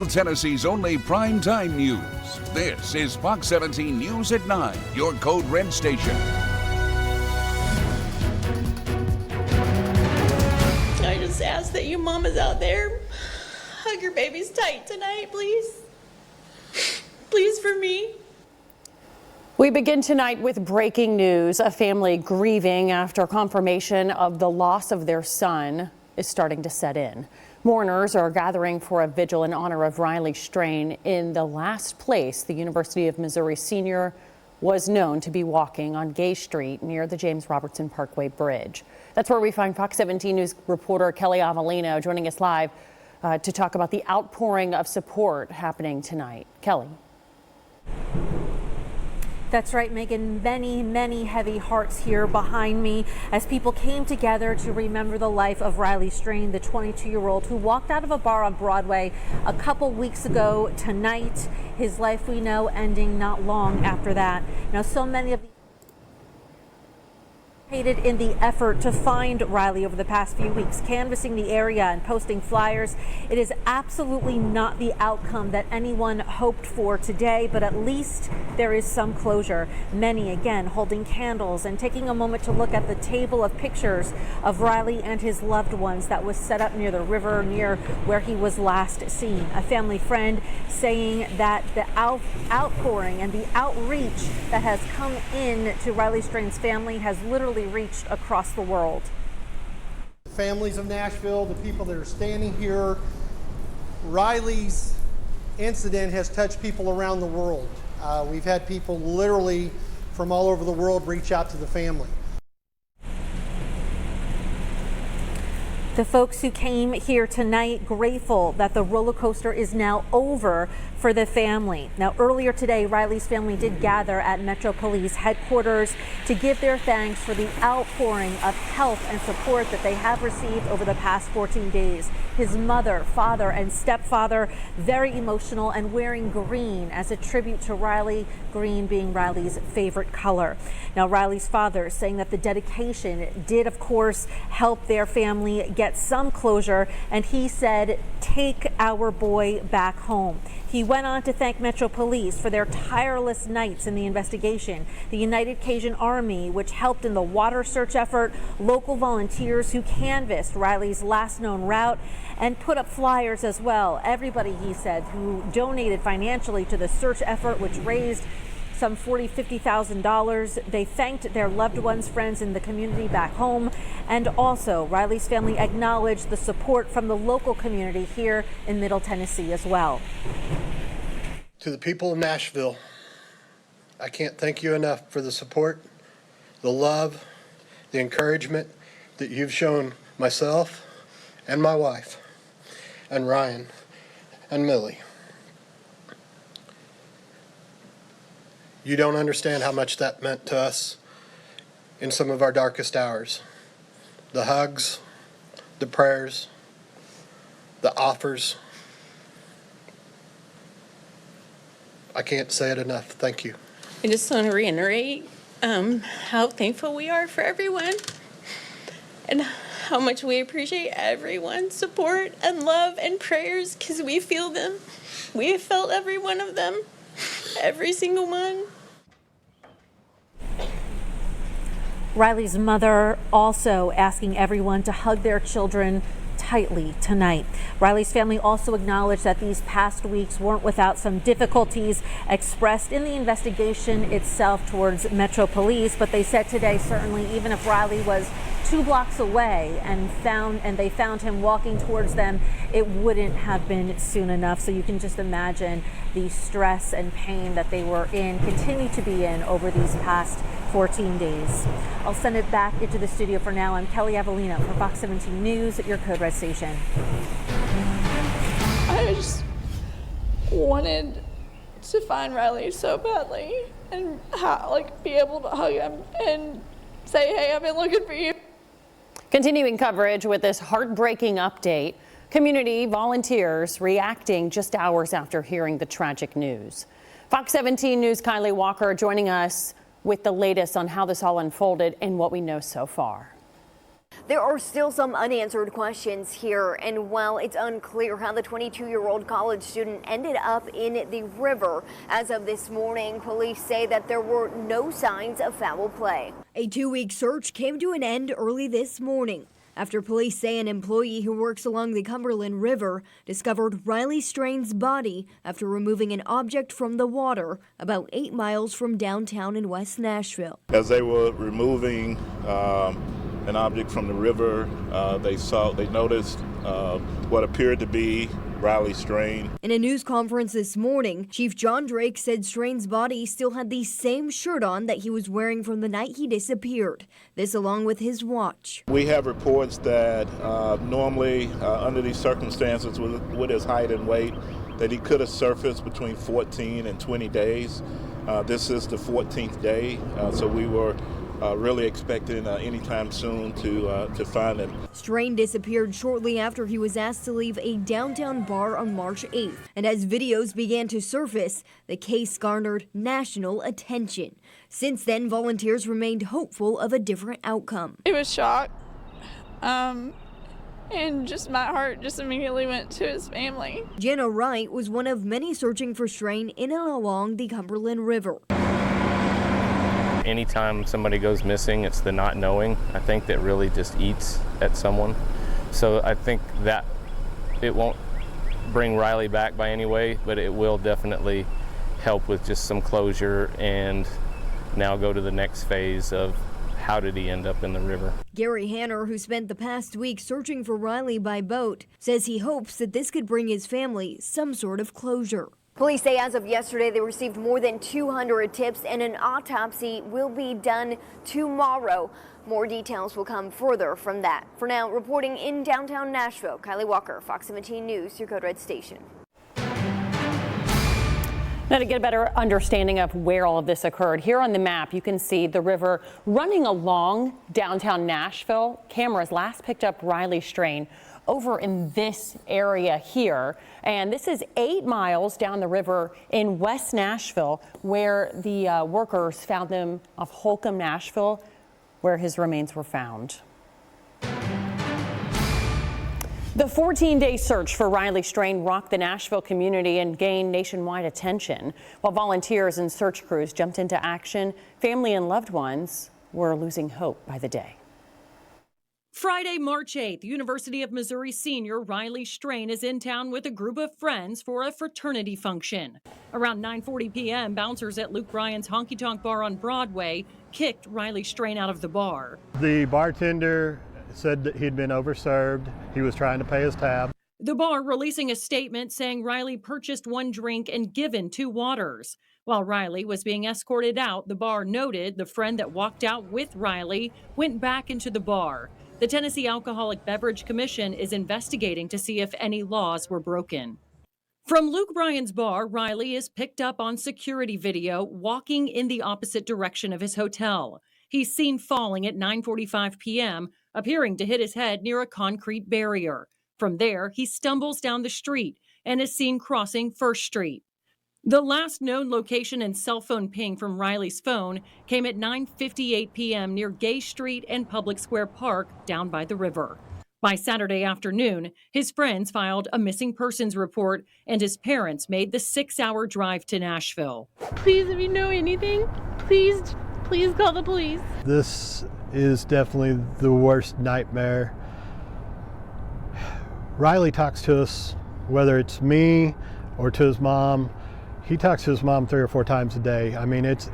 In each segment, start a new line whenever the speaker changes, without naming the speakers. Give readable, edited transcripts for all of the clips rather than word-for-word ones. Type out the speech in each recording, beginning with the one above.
Tennessee's only primetime news. This is Fox 17 News at 9, your Code Red station.
I just ask that you mamas out there hug your babies tight tonight, please. Please, for me.
We begin tonight with breaking news. A family grieving after confirmation of the loss of their son is starting to set in. Mourners are gathering for a vigil in honor of Riley Strain in the last place the University of Missouri senior was known to be walking on Gay Street near the James Robertson Parkway Bridge. That's where we find Fox 17 News reporter Kelly Avellino joining us live to talk about the outpouring of support happening tonight. Kelly.
That's right, Megan. Many heavy hearts here behind me as people came together to remember the life of Riley Strain, the 22-year-old who walked out of a bar on Broadway a couple weeks ago tonight. His life, we know, ending not long after that. Now, so many of the in the effort to find Riley over the past few weeks, canvassing the area and posting flyers. It is absolutely not the outcome that anyone hoped for today, but at least there is some closure. Many, again, holding candles and taking a moment to look at the table of pictures of Riley and his loved ones that was set up near the river, near where he was last seen. A family friend saying that the outpouring and the outreach that has come in to Riley Strain's family has literally reached across the world.
Families of Nashville, the people that are standing here, Riley's incident has touched people around the world. We've had people literally from all over the world reach out to the family.
The folks who came here tonight grateful that the roller coaster is now over for the family. Now, earlier today, Riley's family did gather at Metro Police headquarters to give their thanks for the outpouring of help and support that they have received over the past 14 days. His mother, father, and stepfather very emotional and wearing green as a tribute to Riley, green being Riley's favorite color. Now, Riley's father saying that the dedication did, of course, help their family get some closure, and he said, "Take our boy back home." He went on to thank Metro Police for their tireless nights in the investigation, the United Cajun Army, which helped in the water search effort, local volunteers who canvassed Riley's last known route and put up flyers as well. Everybody, he said, who donated financially to the search effort, which raised some $50,000. They thanked their loved ones, friends in the community back home, and also Riley's family acknowledged the support from the local community here in Middle Tennessee as well.
To the people of Nashville, I can't thank you enough for the support, the love, the encouragement that you've shown myself and my wife and Ryan and Millie. You don't understand how much that meant to us in some of our darkest hours. The hugs, the prayers, the offers. I can't say it enough. Thank you.
I just want to reiterate how thankful we are for everyone and how much we appreciate everyone's support and love and prayers, because we feel them. We have felt every one of them, every single one.
Riley's mother also asking everyone to hug their children tightly tonight. Riley's family also acknowledged that these past weeks weren't without some difficulties expressed in the investigation itself towards Metro Police, but they said today certainly even if Riley was 2 blocks away and they found him walking towards them, it wouldn't have been soon enough. So you can just imagine the stress and pain that they were in, continue to be in over these past 14 days. I'll send it back into the studio for now. I'm Kelly Avellino for Fox 17 News at your Code Red station.
I just wanted to find Riley so badly and be able to hug him and say, "Hey, I've been looking for you."
Continuing coverage with this heartbreaking update. Community volunteers reacting just hours after hearing the tragic news. Fox 17 News' Kylie Walker joining us with the latest on how this all unfolded and what we know so far.
There are still some unanswered questions here, and while it's unclear how the 22-year-old college student ended up in the river, as of this morning, police say that there were no signs of foul play.
A 2-week search came to an end early this morning after police say an employee who works along the Cumberland River discovered Riley Strain's body after removing an object from the water about 8 miles from downtown in West Nashville.
As they were removing an object from the river, they noticed what appeared to be Riley Strain.
In a news conference this morning, Chief John Drake said Strain's body still had the same shirt on that he was wearing from the night he disappeared. This along with his watch.
We have reports that normally under these circumstances with his height and weight that he could have surfaced between 14 and 20 days. This is the 14th day, so we were really expecting anytime soon to find him.
Strain disappeared shortly after he was asked to leave a downtown bar on March 8th. And as videos began to surface, the case garnered national attention. Since then, volunteers remained hopeful of a different outcome.
It was shock. And just my heart just immediately went to his family.
Jenna Wright was one of many searching for Strain in and along the Cumberland River.
Anytime somebody goes missing, it's the not knowing. I think that really just eats at someone. So I think that it won't bring Riley back by any way, but it will definitely help with just some closure and now go to the next phase of how did he end up in the river.
Gary Hanner, who spent the past week searching for Riley by boat, says he hopes that this could bring his family some sort of closure.
Police say as of yesterday, they received more than 200 tips and an autopsy will be done tomorrow. More details will come further from that. For now, reporting in downtown Nashville, Kylie Walker, Fox 17 News, your Code Red station.
Now, to get a better understanding of where all of this occurred, here on the map, you can see the river running along downtown Nashville. Cameras last picked up Riley Strain over in this area here. And this is 8 miles down the river in West Nashville, where the workers found him off Holcomb, Nashville, where his remains were found. The 14-day search for Riley Strain rocked the Nashville community and gained nationwide attention. While volunteers and search crews jumped into action, family and loved ones were losing hope by the day.
Friday, March 8th, University of Missouri senior Riley Strain is in town with a group of friends for a fraternity function. Around 9:40 p.m., bouncers at Luke Bryan's Honky Tonk Bar on Broadway kicked Riley Strain out of the bar.
The bartender said that he'd been overserved. He was trying to pay his tab.
The bar releasing a statement saying Riley purchased 1 drink and given 2 waters. While Riley was being escorted out, the bar noted the friend that walked out with Riley went back into the bar. The Tennessee Alcoholic Beverage Commission is investigating to see if any laws were broken. From Luke Bryan's bar, Riley is picked up on security video walking in the opposite direction of his hotel. He's seen falling at 9:45 p.m., appearing to hit his head near a concrete barrier. From there, he stumbles down the street and is seen crossing First Street. The last known location and cell phone ping from Riley's phone came at 9:58 p.m. near Gay Street and Public Square Park down by the river. By Saturday afternoon, his friends filed a missing persons report and his parents made the 6-hour drive to Nashville.
Please, if you know anything, please call the police.
This is definitely the worst nightmare. Riley talks to us, whether it's me or to his mom. He talks to his mom 3 or 4 times a day. I mean, it's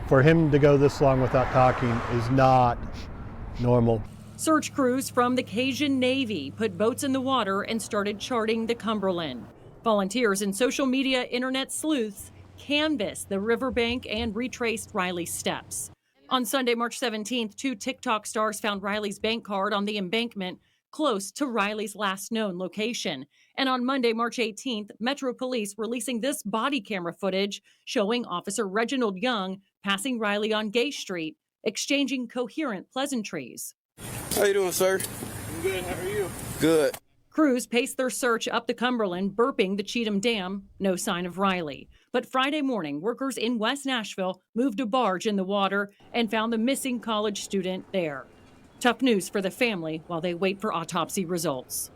for him to go this long without talking is not normal.
Search crews from the Cajun Navy put boats in the water and started charting the Cumberland. Volunteers and social media internet sleuths canvassed the riverbank and retraced Riley's steps. On Sunday, March 17th, 2 TikTok stars found Riley's bank card on the embankment close to Riley's last known location. And on Monday, March 18th, Metro Police releasing this body camera footage showing Officer Reginald Young passing Riley on Gay Street, exchanging coherent pleasantries.
How you doing, sir?
I'm good. How are you?
Good.
Crews paced their search up the Cumberland, burping the Cheatham Dam. No sign of Riley. But Friday morning, workers in West Nashville moved a barge in the water and found the missing college student there. Tough news for the family while they wait for autopsy results.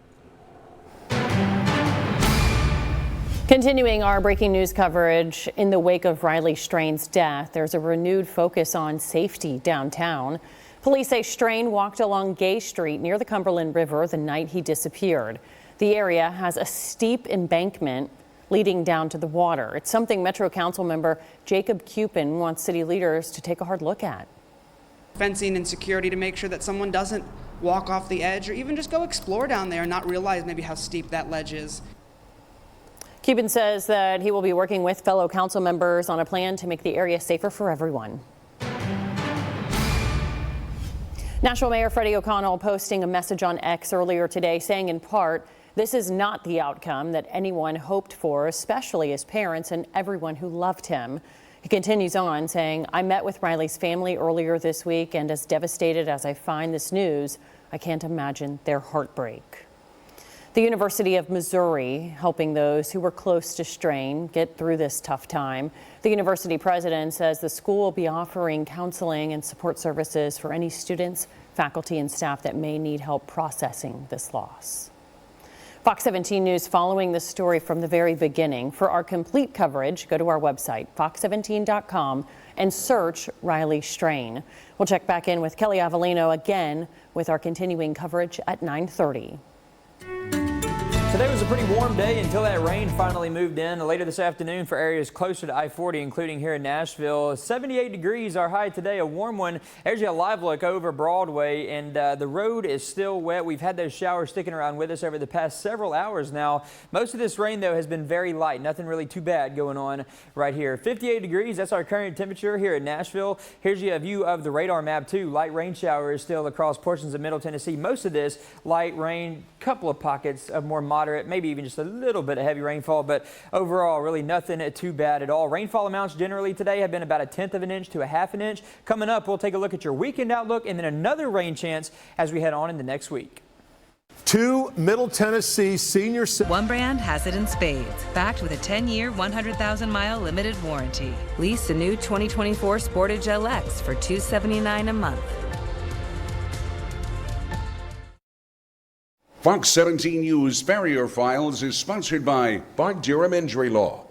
Continuing our breaking news coverage, in the wake of Riley Strain's death, there's a renewed focus on safety downtown. Police say Strain walked along Gay Street near the Cumberland River the night he disappeared. The area has a steep embankment leading down to the water. It's something Metro Council member Jacob Cupin wants city leaders to take a hard look at.
Fencing and security to make sure that someone doesn't walk off the edge or even just go explore down there and not realize maybe how steep that ledge is.
Cupin says that he will be working with fellow council members on a plan to make the area safer for everyone. Nashville Mayor Freddie O'Connell posting a message on X earlier today saying in part, this is not the outcome that anyone hoped for, especially his parents and everyone who loved him. He continues on saying, I met with Riley's family earlier this week, and as devastated as I find this news, I can't imagine their heartbreak. The University of Missouri helping those who were close to Strain get through this tough time. The university president says the school will be offering counseling and support services for any students, faculty, and staff that may need help processing this loss. Fox 17 News following this story from the very beginning. For our complete coverage, go to our website, fox17.com, and search Riley Strain. We'll check back in with Kelly Avellino again with our continuing coverage at 9:30.
Today was a pretty warm day until that rain finally moved in. Later this afternoon for areas closer to I-40, including here in Nashville. 78 degrees our high today, a warm one. There's a live look over Broadway, and the road is still wet. We've had those showers sticking around with us over the past several hours now. Most of this rain, though, has been very light. Nothing really too bad going on right here. 58 degrees, that's our current temperature here in Nashville. Here's a view of the radar map, too. Light rain showers still across portions of Middle Tennessee. Most of this light rain, couple of pockets of more moderate, maybe even just a little bit of heavy rainfall, but overall really nothing too bad at all. Rainfall amounts generally today have been about 1/10 of an inch to 1/2 an inch. Coming up, we'll take a look at your weekend outlook and then another rain chance as we head on in the next week.
Two Middle Tennessee senior.
One Brand has it in spades, backed with a 10-year, 100,000-mile limited warranty. Lease a new 2024 Sportage LX for $279 a month.
Fox 17 News Farrier Files is sponsored by Bart Durham Injury Law.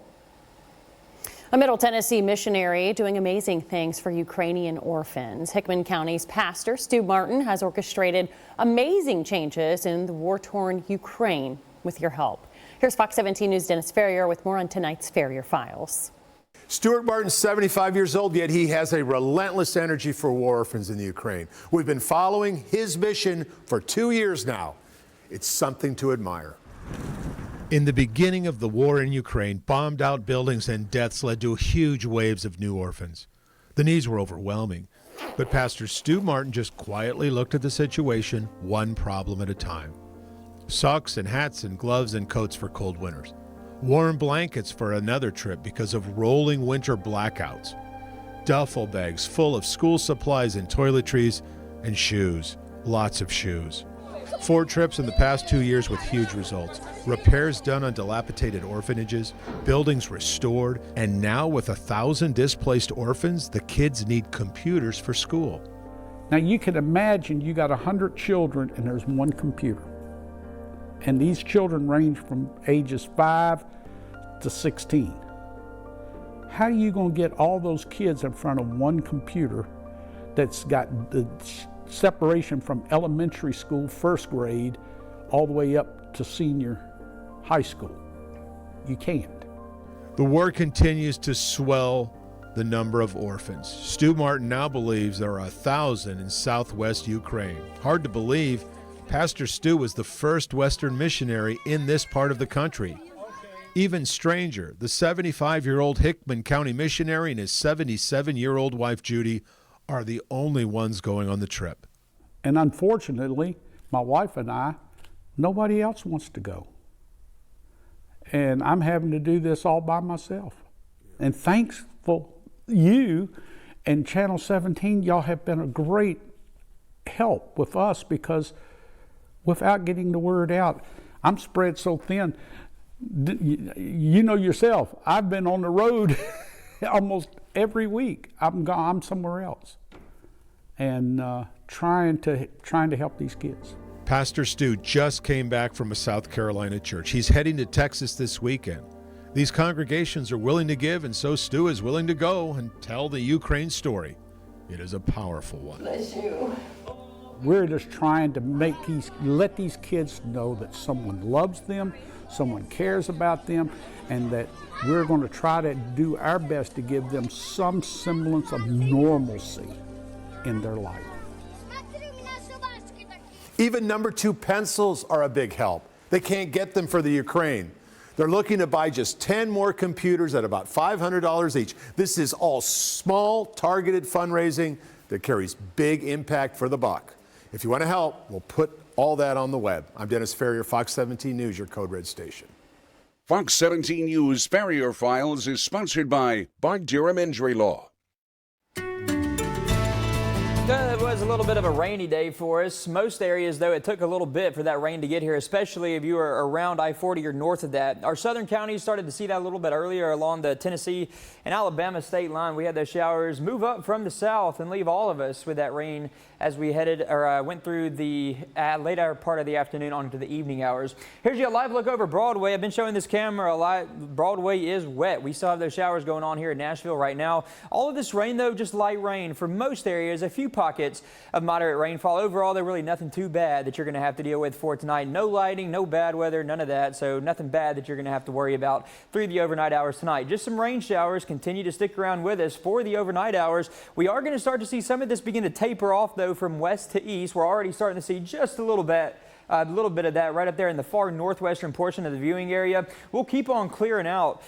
A Middle Tennessee missionary doing amazing things for Ukrainian orphans. Hickman County's pastor, Stu Martin, has orchestrated amazing changes in the war-torn Ukraine with your help. Here's Fox 17 News' Dennis Ferrier with more on tonight's Farrier Files.
Stuart Martin's 75 years old, yet he has a relentless energy for war orphans in the Ukraine. We've been following his mission for 2 years now. It's something to admire.
In the beginning of the war in Ukraine, bombed out buildings and deaths led to huge waves of new orphans. The needs were overwhelming, but Pastor Stu Martin just quietly looked at the situation, one problem at a time. Socks and hats and gloves and coats for cold winters. Warm blankets for another trip because of rolling winter blackouts. Duffel bags full of school supplies and toiletries, and shoes, lots of shoes. 4 trips in the past 2 years with huge results. Repairs done on dilapidated orphanages, buildings restored, and now with 1,000 displaced orphans, the kids need computers for school.
Now you can imagine you got 100 children and there's one computer. And these children range from ages 5 to 16. How are you going to get all those kids in front of one computer that's got the separation from elementary school, first grade, all the way up to senior high school? You can't.
The war continues to swell the number of orphans. Stu Martin now believes there are 1,000 in southwest Ukraine. Hard to believe, Pastor Stu was the first Western missionary in this part of the country. Even stranger, the 75-year-old Hickman County missionary and his 77-year-old wife Judy are the only ones going on the trip.
And unfortunately, my wife and I, nobody else wants to go. And I'm having to do this all by myself. And thankful you and Channel 17, y'all have been a great help with us, because without getting the word out, I'm spread so thin. You know yourself, I've been on the road almost every week. I'm somewhere else. And trying to help these kids.
Pastor Stu just came back from a South Carolina church. He's heading to Texas this weekend. These congregations are willing to give, and so Stu is willing to go and tell the Ukraine story. It is a powerful one.
Bless you.
We're just trying to let these kids know that someone loves them, someone cares about them, and that we're going to try to do our best to give them some semblance of normalcy in their life.
Even number 2 pencils are a big help. They can't get them for the Ukraine. They're looking to buy just 10 more computers at about $500 each. This is all small, targeted fundraising that carries big impact for the buck. If you want to help, we'll put all that on the web. I'm Dennis Ferrier, Fox 17 News, your Code Red station.
Fox 17 News Farrier Files is sponsored by Bart Durham Injury Law.
It was a little bit of a rainy day for us. Most areas, though, it took a little bit for that rain to get here, especially if you were around I-40 or north of that. Our southern counties started to see that a little bit earlier along the Tennessee and Alabama state line. We had those showers move up from the south and leave all of us with that rain as we went through the later part of the afternoon on into the evening hours. Here's your live look over Broadway. I've been showing this camera a lot. Broadway is wet. We still have those showers going on here in Nashville right now. All of this rain, though, just light rain for most areas. A few pockets of moderate rainfall. Overall, there's really nothing too bad that you're going to have to deal with for tonight. No lighting, no bad weather, none of that. So nothing bad that you're going to have to worry about through the overnight hours tonight. Just some rain showers continue to stick around with us for the overnight hours. We are going to start to see some of this begin to taper off, though, from west to east. We're already starting to see just a little bit of that right up there in the far northwestern portion of the viewing area. We'll keep on clearing out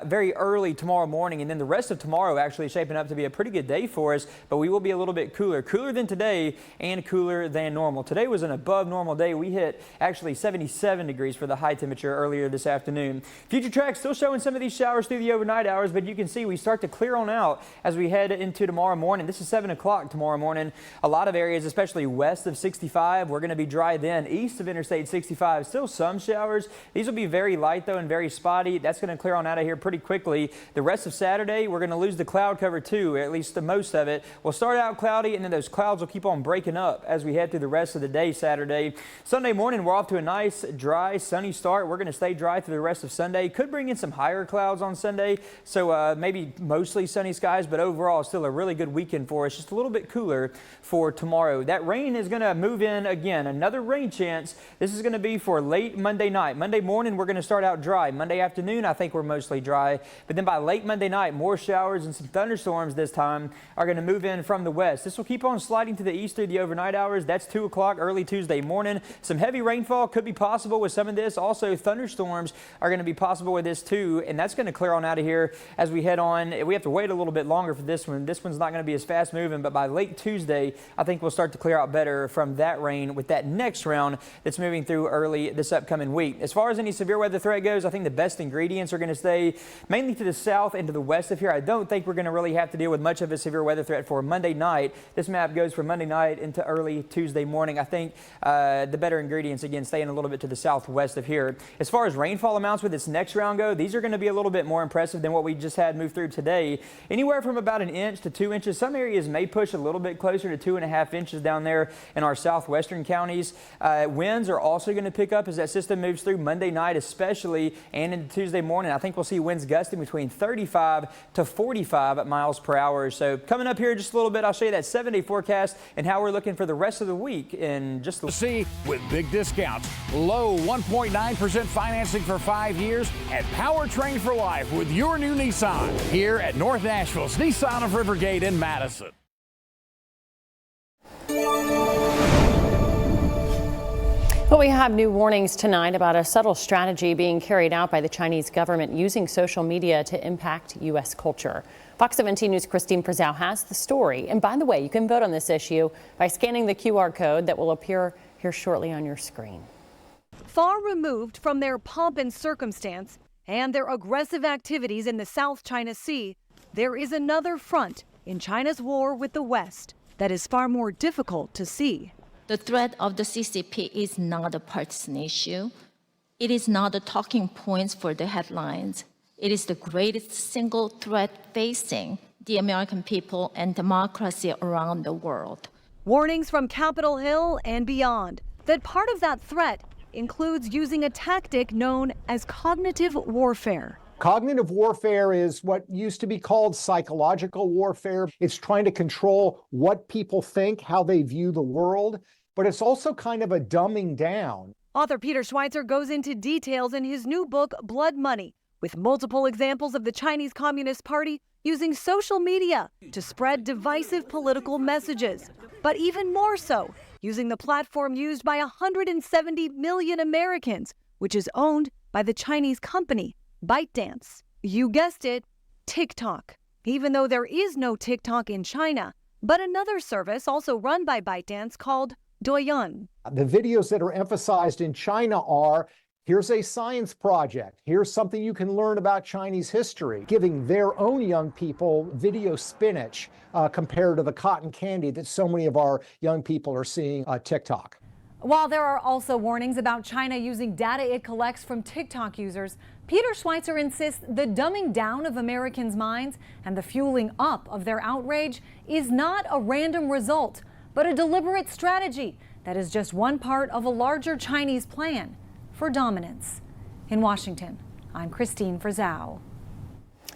very early tomorrow morning, and then the rest of tomorrow actually shaping up to be a pretty good day for us, but we will be a little bit cooler than today and cooler than normal. Today was an above normal day. We hit actually 77 degrees for the high temperature earlier this afternoon. Future Track still showing some of these showers through the overnight hours, but you can see we start to clear on out as we head into tomorrow morning. This is 7 o'clock tomorrow morning. A lot of areas, especially west of 65, we're going to be dry then. East of Interstate 65, still some showers. These will be very light, though, and very spotty. That's going to clear on out of here pretty quickly. The rest of Saturday, we're going to lose the cloud cover, too, at least the most of it. We'll start out cloudy, and then those clouds will keep on breaking up as we head through the rest of the day Saturday. Sunday morning, we're off to a nice, dry, sunny start. We're going to stay dry through the rest of Sunday. Could bring in some higher clouds on Sunday, so maybe mostly sunny skies, but overall, still a really good weekend for us. Just a little bit cooler for tomorrow. That rain is going to move in again. Another rain chance. This is going to be for late Monday night. Monday morning, we're going to start out dry. Monday afternoon, I think we're mostly dry. But then by late Monday night, more showers and some thunderstorms this time are going to move in from the west. This will keep on sliding to the east through the overnight hours. That's 2 o'clock early Tuesday morning. Some heavy rainfall could be possible with some of this. Also, thunderstorms are going to be possible with this too. And that's going to clear on out of here as we head on. We have to wait a little bit longer for this one. This one's not going to be as fast moving, but by late Tuesday, I think we'll start to clear out better from that rain with that next round that's moving through early this upcoming week. As far as any severe weather threat goes, I think the best ingredients are going to stay mainly to the south and to the west of here. I don't think we're going to really have to deal with much of a severe weather threat for Monday night. This map goes from Monday night into early Tuesday morning. I think the better ingredients, again, staying a little bit to the southwest of here. As far as rainfall amounts with this next round go, these are going to be a little bit more impressive than what we just had move through today. Anywhere from about 1 inch to 2 inches. Some areas may push a little bit closer to 2.5 inches down there in our southwestern counties. Winds are also going to pick up as that system moves through Monday night especially and into Tuesday morning. I think we'll see winds gusting between 35 to 45 miles per hour. So coming up here just a little bit, I'll show you that 7-day forecast and how we're looking for the rest of the week in just the
see with big discounts. Low 1.9% financing for 5 years and powertrain for life with your new Nissan here at North Nashville's Nissan of Rivergate in Madison.
Well, we have new warnings tonight about a subtle strategy being carried out by the Chinese government using social media to impact U.S. culture. Fox 17 News' Christine Frizzell has the story. And by the way, you can vote on this issue by scanning the QR code that will appear here shortly on your screen.
Far removed from their pomp and circumstance and their aggressive activities in the South China Sea, there is another front in China's war with the West that is far more difficult to see.
The threat of the CCP is not a partisan issue. It is not the talking points for the headlines. It is the greatest single threat facing the American people and democracy around the world.
Warnings from Capitol Hill and beyond that part of that threat includes using a tactic known as cognitive warfare.
Cognitive warfare is what used to be called psychological warfare. It's trying to control what people think, how they view the world, but it's also kind of a dumbing down.
Author Peter Schweitzer goes into details in his new book, Blood Money, with multiple examples of the Chinese Communist Party using social media to spread divisive political messages. But even more so, using the platform used by 170 million Americans, which is owned by the Chinese company ByteDance. You guessed it, TikTok. Even though there is no TikTok in China, but another service also run by ByteDance called Douyin.
The videos that are emphasized in China are, here's a science project, here's something you can learn about Chinese history, giving their own young people video spinach compared to the cotton candy that so many of our young people are seeing on TikTok.
While there are also warnings about China using data it collects from TikTok users, Peter Schweitzer insists the dumbing down of Americans' minds and the fueling up of their outrage is not a random result, but a deliberate strategy that is just one part of a larger Chinese plan for dominance. In Washington, I'm Christine Frizzau.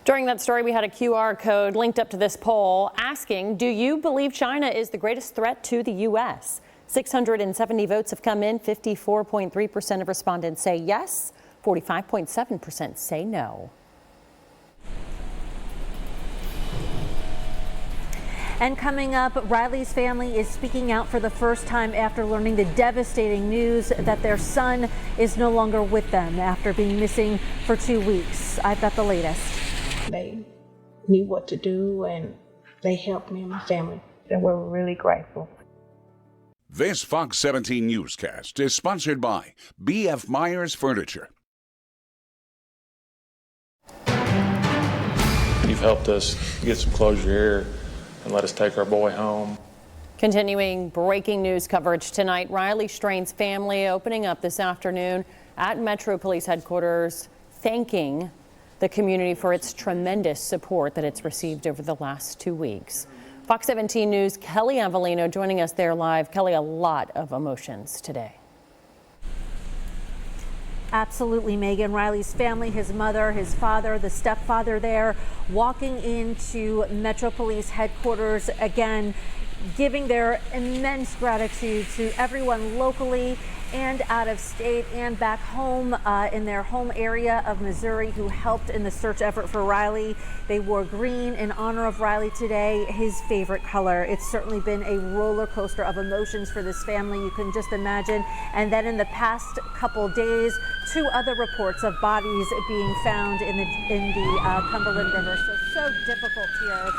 During that story, we had a QR code linked up to this poll asking, do you believe China is the greatest threat to the U.S.? 670 votes have come in. 54.3% of respondents say yes. 45.7% say no.
And coming up, Riley's family is speaking out for the first time after learning the devastating news that their son is no longer with them after being missing for 2 weeks. I've got the latest.
They knew what to do and they helped me and my family, and we're really grateful.
This Fox 17 newscast is sponsored by B.F. Myers Furniture.
You've helped us get some closure here and let us take our boy home.
Continuing breaking news coverage tonight, Riley Strain's family opening up this afternoon at Metro Police Headquarters, thanking the community for its tremendous support that it's received over the last 2 weeks. Fox 17 News' Kelly Avellino joining us there live. Kelly, a lot of emotions today.
Absolutely, Megan. Riley's family, his mother, his father, the stepfather there, walking into Metro Police Headquarters, again, giving their immense gratitude to everyone locally and out of state and back home in their home area of Missouri who helped in the search effort for Riley. They wore green in honor of Riley today, his favorite color. It's certainly been a roller coaster of emotions for this family, you can just imagine. And then in the past couple days, 2 other reports of bodies being found in the Cumberland River. So difficult here.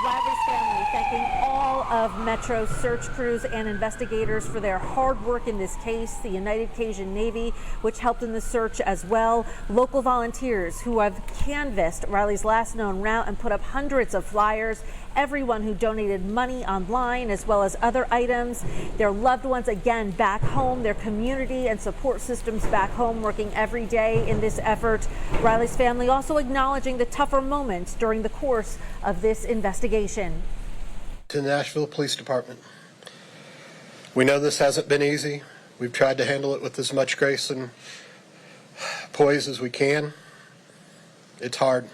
Riley's family thanking all of Metro's search crews and investigators for their hard work in this case. The United Cajun Navy, which helped in the search as well. Local volunteers who have canvassed Riley's last known route and put up hundreds of flyers. Everyone who donated money online as well as other items. Their loved ones again back home, their community and support systems back home working every day in this effort. Riley's family also acknowledging the tougher moments during the course of this investigation.
To the Nashville Police Department, we know this hasn't been easy. We've tried to handle it with as much grace and poise as we can. It's hard.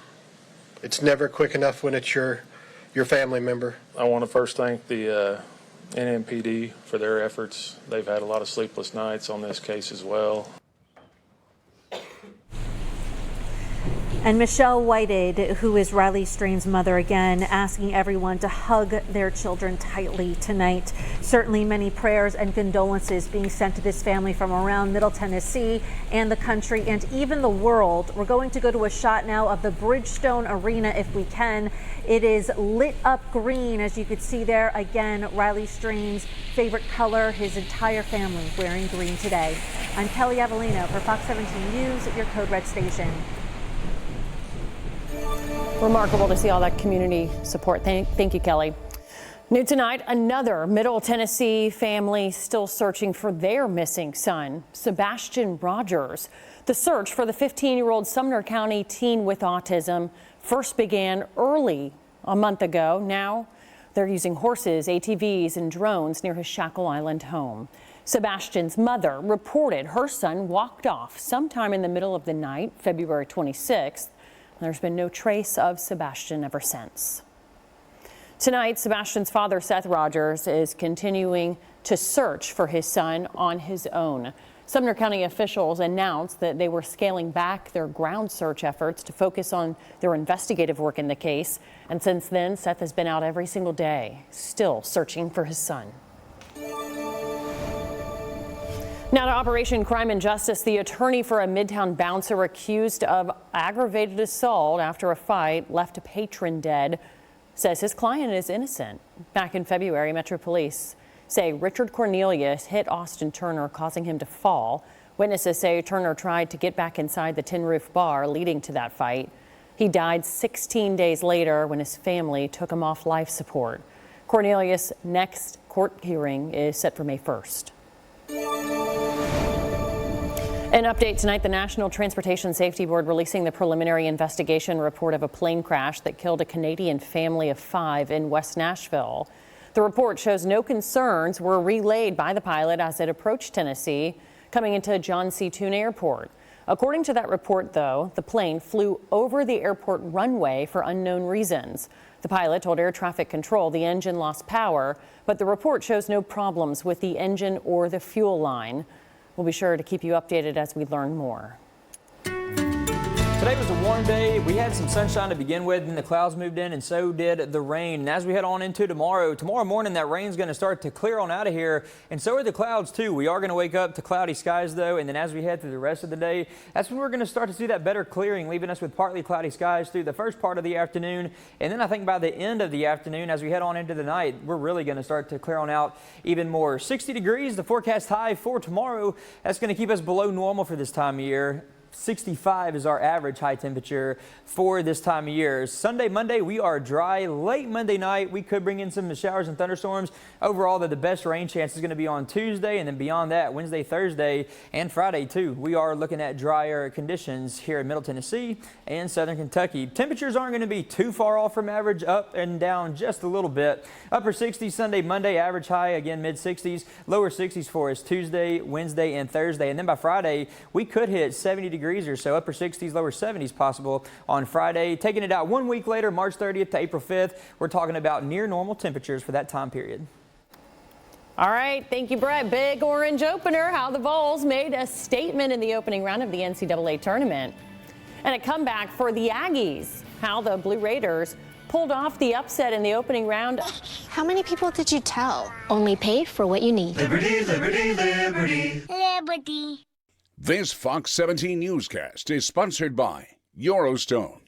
It's never quick enough when it's your family member.
I want to first thank the NMPD for their efforts. They've had a lot of sleepless nights on this case as well.
And Michelle Whited, who is Riley Strain's mother, again asking everyone to hug their children tightly tonight. Certainly many prayers and condolences being sent to this family from around Middle Tennessee and the country and even the world. We're going to go to a shot now of the Bridgestone Arena if we can. It is lit up green, as you could see there. Again, Riley Strain's favorite color, his entire family wearing green today. I'm Kelly Avellino for Fox 17 News at your Code Red station.
Remarkable to see all that community support. Thank you, Kelly. New tonight, another Middle Tennessee family still searching for their missing son, Sebastian Rogers. The search for the 15-year-old Sumner County teen with autism first began early a month ago. Now, They're using horses, ATVs, and drones near his Shackle Island home. Sebastian's mother reported her son walked off sometime in the middle of the night, February 26th. There's been no trace of Sebastian ever since. Tonight, Sebastian's father, Seth Rogers, is continuing to search for his son on his own. Sumner County officials announced that they were scaling back their ground search efforts to focus on their investigative work in the case. And since then, Seth has been out every single day, still searching for his son. Now to Operation Crime and Justice. The attorney for a Midtown bouncer accused of aggravated assault after a fight left a patron dead says his client is innocent. Back in February, Metro Police say Richard Cornelius hit Austin Turner, causing him to fall. Witnesses say Turner tried to get back inside the tin roof bar leading to that fight. He died 16 days later when his family took him off life support. Cornelius' next court hearing is set for May 1st. An update tonight, the National Transportation Safety Board releasing the preliminary investigation report of a plane crash that killed a Canadian family of 5 in West Nashville. The report shows no concerns were relayed by the pilot as it approached Tennessee, coming into John C. Toon Airport. According to that report, though, the plane flew over the airport runway for unknown reasons. The pilot told air traffic control the engine lost power, but the report shows no problems with the engine or the fuel line. We'll be sure to keep you updated as we learn more.
Today was a warm day. We had some sunshine to begin with, and the clouds moved in, and so did the rain. And as we head on into tomorrow morning, that rain's going to start to clear on out of here, and so are the clouds too. We are going to wake up to cloudy skies though, and then as we head through the rest of the day, that's when we're going to start to see that better clearing, leaving us with partly cloudy skies through the first part of the afternoon. And then I think by the end of the afternoon, as we head on into the night, we're really going to start to clear on out even more. 60 degrees, the forecast high for tomorrow. That's going to keep us below normal for this time of year. 65 is our average high temperature for this time of year. Sunday, Monday, we are dry. Late Monday night, we could bring in some showers and thunderstorms. Overall, the best rain chance is going to be on Tuesday, and then beyond that, Wednesday, Thursday, and Friday too. We are looking at drier conditions here in Middle Tennessee and Southern Kentucky. Temperatures aren't going to be too far off from average, up and down just a little bit. Upper 60s Sunday, Monday, average high, again mid 60s, lower 60s for us Tuesday, Wednesday, and Thursday. And then by Friday, we could hit 70 degrees or so, upper 60s, lower 70s possible on Friday. Taking it out 1 week later, March 30th to April 5th, we're talking about near normal temperatures for that time period.
All right, thank you, Brett. Big orange opener, how the Vols made a statement in the opening round of the NCAA tournament. And a comeback for the Aggies, how the Blue Raiders pulled off the upset in the opening round.
How many people did you tell? Only pay for what you need.
Liberty, liberty, liberty.
Liberty.
This Fox 17 newscast is sponsored by Eurostone.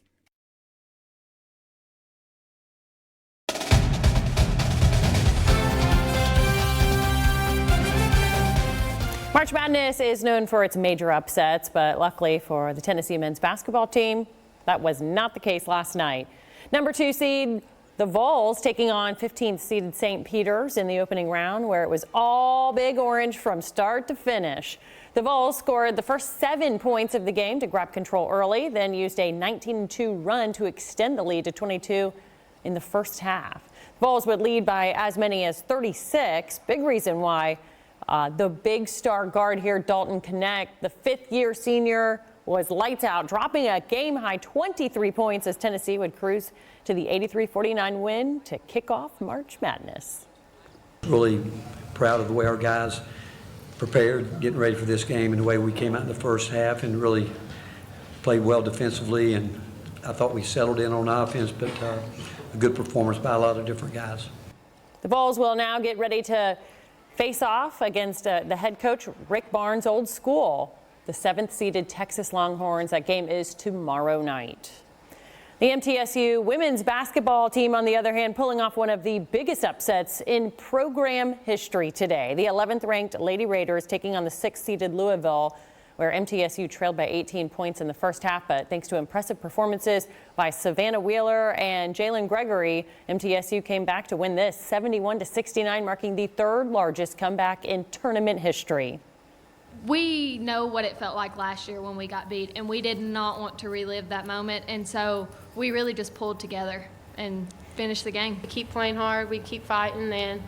March Madness is known for its major upsets, but luckily for the Tennessee men's basketball team, that was not the case last night. Number 2 seed, the Vols, taking on 15th seeded St. Peter's in the opening round, where it was all big orange from start to finish. The Vols scored the first 7 points of the game to grab control early, then used a 19-2 run to extend the lead to 22 in the first half. The Vols would lead by as many as 36. Big reason why the big star guard here, Dalton Connect, the 5th-year senior, was lights out, dropping a game-high 23 points as Tennessee would cruise to the 83-49 win to kick off March Madness.
Really proud of the way our guys prepared, getting ready for this game, and the way we came out in the first half and really played well defensively. And I thought we settled in on offense, but a good performance by a lot of different guys.
The Vols will now get ready to face off against the head coach, Rick Barnes' old school, the 7th-seeded Texas Longhorns. That game is tomorrow night. The MTSU women's basketball team, on the other hand, pulling off one of the biggest upsets in program history today. The 11th-ranked Lady Raiders taking on the 6th-seeded Louisville, where MTSU trailed by 18 points in the first half, but thanks to impressive performances by Savannah Wheeler and Jalen Gregory, MTSU came back to win this 71-69, marking the 3rd largest comeback in tournament history.
We know what it felt like last year when we got beat, and we did not want to relive that moment, and so we really just pulled together and finish the game. We keep playing hard, we keep fighting, and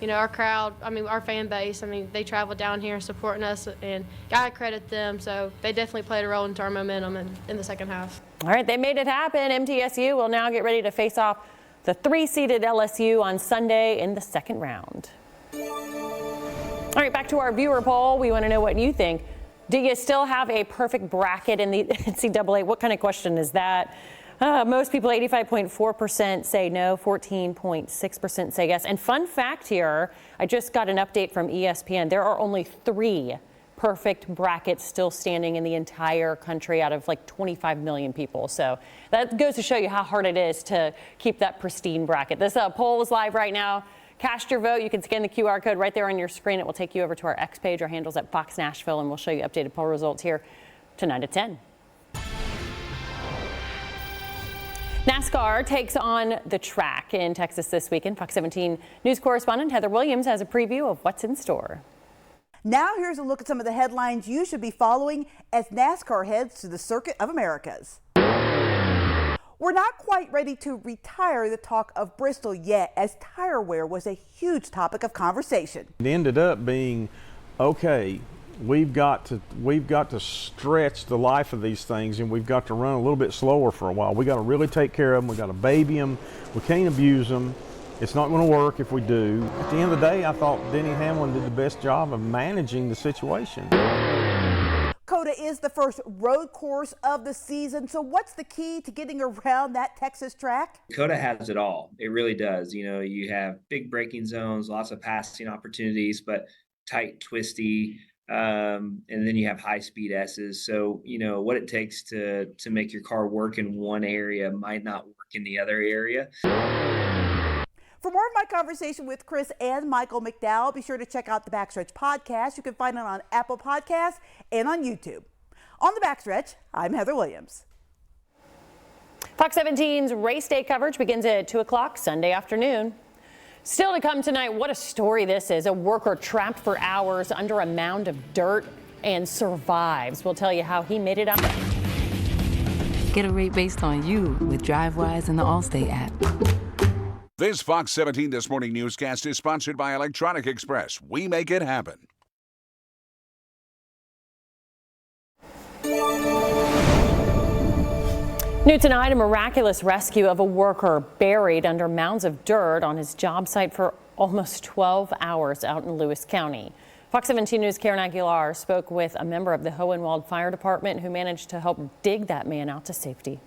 you know, our crowd, our fan base, they traveled down here supporting us, and I credit them, so they definitely played a role into our momentum in the second half.
All right, they made it happen. MTSU will now get ready to face off the 3-seeded LSU on Sunday in the second round. All right, back to our viewer poll. We want to know what you think. Do you still have a perfect bracket in the NCAA? What kind of question is that? Most people, 85.4% say no, 14.6% say yes. And fun fact here, I just got an update from ESPN. There are only 3 perfect brackets still standing in the entire country out of like 25 million people. So that goes to show you how hard it is to keep that pristine bracket. This poll is live right now. Cast your vote. You can scan the QR code right there on your screen. It will take you over to our X page. Our handle's at Fox Nashville, and we'll show you updated poll results here tonight at 10. NASCAR takes on the track in Texas this weekend. Fox 17 News correspondent Heather Williams has a preview of what's in store.
Now here's a look at some of the headlines you should be following as NASCAR heads to the Circuit of Americas. We're not quite ready to retire the talk of Bristol yet, as tire wear was a huge topic of conversation.
It ended up being, okay, we've got to stretch the life of these things, and we've got to run a little bit slower for a while. We got to really take care of them. We got to baby them. We can't abuse them. It's not going to work if we do. At the end of the day, I thought Denny Hamlin did the best job of managing the situation.
COTA is the first road course of the season, so what's the key to getting around that Texas track?
COTA has it all. It really does. You know, you have big braking zones, lots of passing opportunities, but tight, twisty, and then you have high-speed S's. So, you know, what it takes to make your car work in one area might not work in the other area.
For more of my conversation with Chris and Michael McDowell, be sure to check out the Backstretch podcast. You can find it on Apple Podcasts and on YouTube. On the Backstretch, I'm Heather Williams.
Fox 17's race day coverage begins at 2 o'clock Sunday afternoon. Still to come tonight, what a story this is. A worker trapped for hours under a mound of dirt and survives. We'll tell you how he made it out.
Get a rate based on you with DriveWise and the Allstate app.
This Fox 17 This Morning newscast is sponsored by Electronic Express. We make it happen.
New tonight, a miraculous rescue of a worker buried under mounds of dirt on his job site for almost 12 hours out in Lewis County. Fox 17 News' Karen Aguilar spoke with a member of the Hohenwald Fire Department who managed to help dig that man out to safety.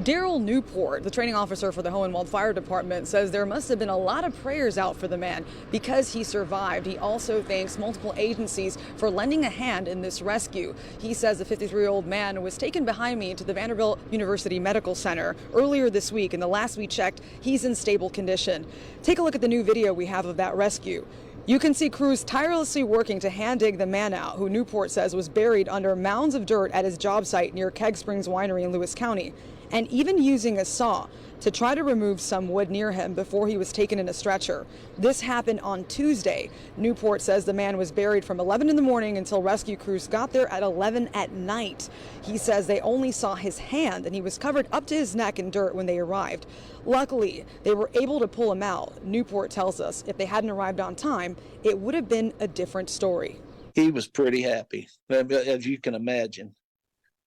Daryl Newport, the training officer for the Hohenwald Fire Department, says there must have been a lot of prayers out for the man because he survived. He also thanks multiple agencies for lending a hand in this rescue. He says the 53-year-old man was taken behind me to the Vanderbilt University Medical Center earlier this week, and the last we checked, he's in stable condition. Take a look at the new video we have of that rescue. You can see crews tirelessly working to hand dig the man out, who Newport says was buried under mounds of dirt at his job site near Keg Springs Winery in Lewis County, and even using a saw to try to remove some wood near him before he was taken in a stretcher. This happened on Tuesday. Newport says the man was buried from 11 in the morning until rescue crews got there at 11 at night. He says they only saw his hand and he was covered up to his neck in dirt when they arrived. Luckily, they were able to pull him out. Newport tells us if they hadn't arrived on time, it would have been a different story.
He was pretty happy, as you can imagine.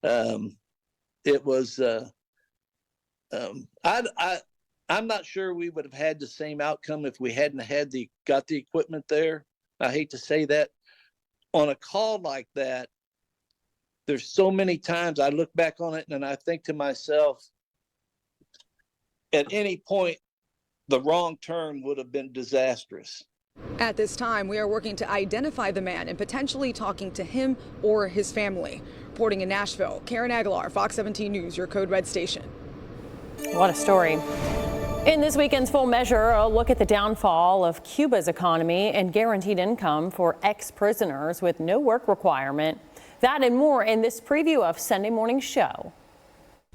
It was... I'm not sure we would have had the same outcome if we hadn't got the equipment there. I hate to say that. On a call like that, there's so many times I look back on it and I think to myself, at any point, the wrong turn would have been disastrous.
At this time, we are working to identify the man and potentially talking to him or his family. Reporting in Nashville, Karen Aguilar, Fox 17 News, your Code Red station.
What a story. In this weekend's Full Measure, a look at the downfall of Cuba's economy and guaranteed income for ex-prisoners with no work requirement. That and more in this preview of Sunday Morning's show.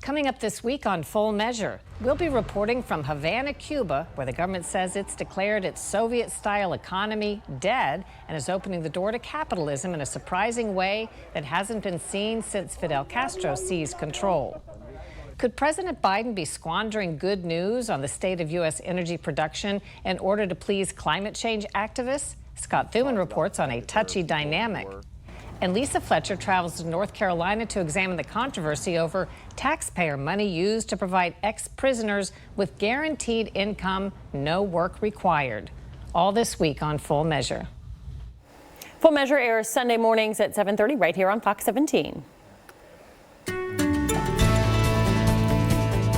Coming up this week on Full Measure, we'll be reporting from Havana, Cuba, where the government says it's declared its Soviet-style economy dead and is opening the door to capitalism in a surprising way that hasn't been seen since Fidel Castro seized control. Could President Biden be squandering good news on the state of U.S. energy production in order to please climate change activists? Scott Thuman reports on a touchy dynamic. And Lisa Fletcher travels to North Carolina to examine the controversy over taxpayer money used to provide ex-prisoners with guaranteed income, no work required. All this week on Full Measure.
Full Measure airs Sunday mornings at 7:30 right here on Fox 17.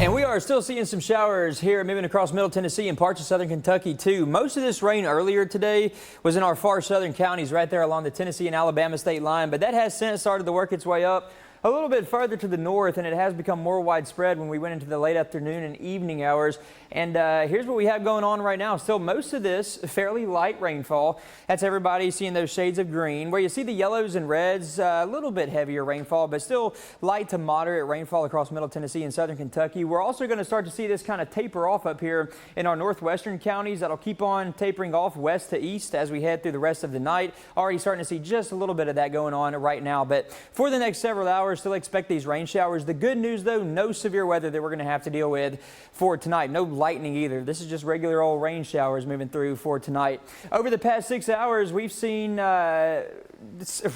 And we are still seeing some showers here, moving across Middle Tennessee and parts of southern Kentucky, too. Most of this rain earlier today was in our far southern counties right there along the Tennessee and Alabama state line, but that has since started to work its way up a little bit further to the north, and it has become more widespread when we went into the late afternoon and evening hours. And here's what we have going on right now. Still, most of this fairly light rainfall. That's everybody seeing those shades of green. Where you see the yellows and reds, a little bit heavier rainfall, but still light to moderate rainfall across Middle Tennessee and southern Kentucky. We're also going to start to see this kind of taper off up here in our northwestern counties. That'll keep on tapering off west to east as we head through the rest of the night. Already starting to see just a little bit of that going on right now. But for the next several hours, still expect these rain showers. The good news, though, no severe weather that we're going to have to deal with for tonight. No lightning either. This is just regular old rain showers moving through for tonight. Over the past 6 hours, we've seen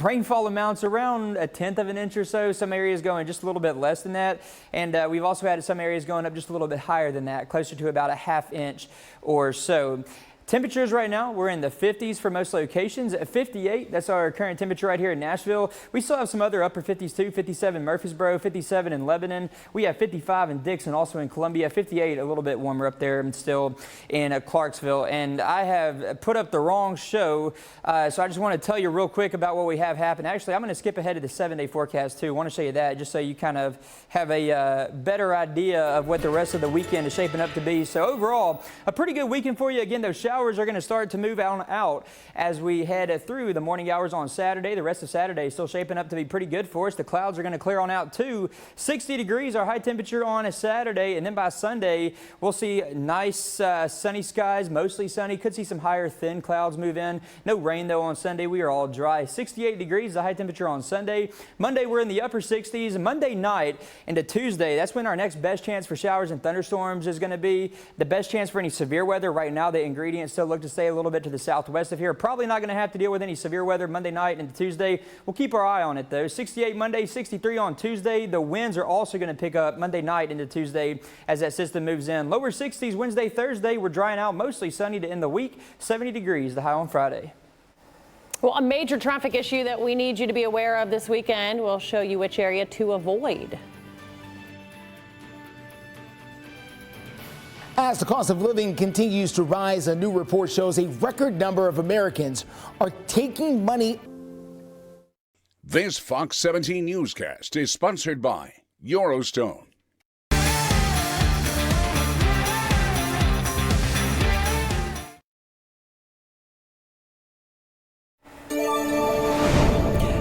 rainfall amounts around 1/10 of an inch or so. Some areas going just a little bit less than that. And we've also had some areas going up just a little bit higher than that, closer to about a 1/2 inch or so. Temperatures right now, we're in the 50s for most locations. At 58, that's our current temperature right here in Nashville. We still have some other upper 50s too, 57 in Murfreesboro, 57 in Lebanon. We have 55 in Dickson, also in Columbia, 58 a little bit warmer up there and still in Clarksville. And I have put up the wrong show, so I just want to tell you real quick about what we have happen. Actually, I'm going to skip ahead to the 7-day forecast too. I want to show you that just so you kind of have a better idea of what the rest of the weekend is shaping up to be. So overall, a pretty good weekend for you. Again, those showers are going to start to move out as we head through the morning hours on Saturday. The rest of Saturday is still shaping up to be pretty good for us. The clouds are going to clear on out too. 60 degrees, our high temperature on a Saturday, and then by Sunday we'll see nice sunny skies, mostly sunny. Could see some higher thin clouds move in. No rain though on Sunday. We are all dry. 68 degrees, the high temperature on Sunday. Monday we're in the upper 60s. Monday night into Tuesday, that's when our next best chance for showers and thunderstorms is going to be. The best chance for any severe weather right now, the ingredients still look to stay a little bit to the southwest of here. Probably not going to have to deal with any severe weather Monday night into Tuesday. We'll keep our eye on it though. 68 Monday, 63 on Tuesday. The winds are also going to pick up Monday night into Tuesday as that system moves in. Lower 60s Wednesday, Thursday. We're drying out, mostly sunny to end the week. 70 degrees, the high on Friday.
Well, a major traffic issue that we need you to be aware of this weekend. We'll show you which area to avoid.
As the cost of living continues to rise, a new report shows a record number of Americans are taking money.
This Fox 17 newscast is sponsored by Eurostone.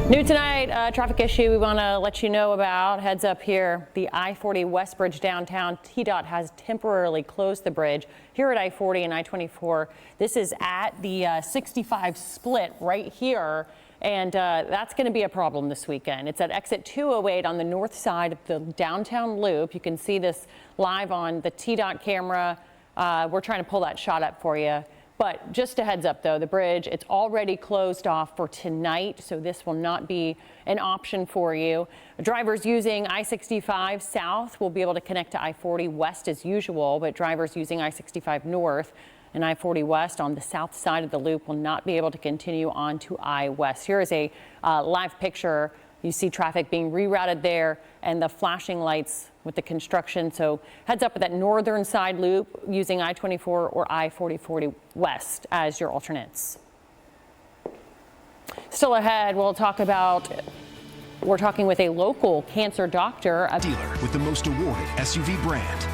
New tonight, traffic issue we want to let you know about. Heads up here, the I-40 West Bridge downtown. TDOT has temporarily closed the bridge here at I-40 and I-24. This is at the 65 split right here, and that's going to be a problem this weekend. It's at exit 208 on the north side of the downtown loop. You can see this live on the TDOT camera. We're trying to pull that shot up for you. But just a heads up, though, the bridge, it's already closed off for tonight, so this will not be an option for you. Drivers using I-65 south will be able to connect to I-40 west as usual, but drivers using I-65 north and I-40 west on the south side of the loop will not be able to continue on to I-west. Here is a live picture. You see traffic being rerouted there and the flashing lights with the construction. So heads up at that northern side loop using I-24 or I-40 west as your alternates. Still ahead, we're talking with a local cancer doctor.
Dealer with the most awarded SUV brand.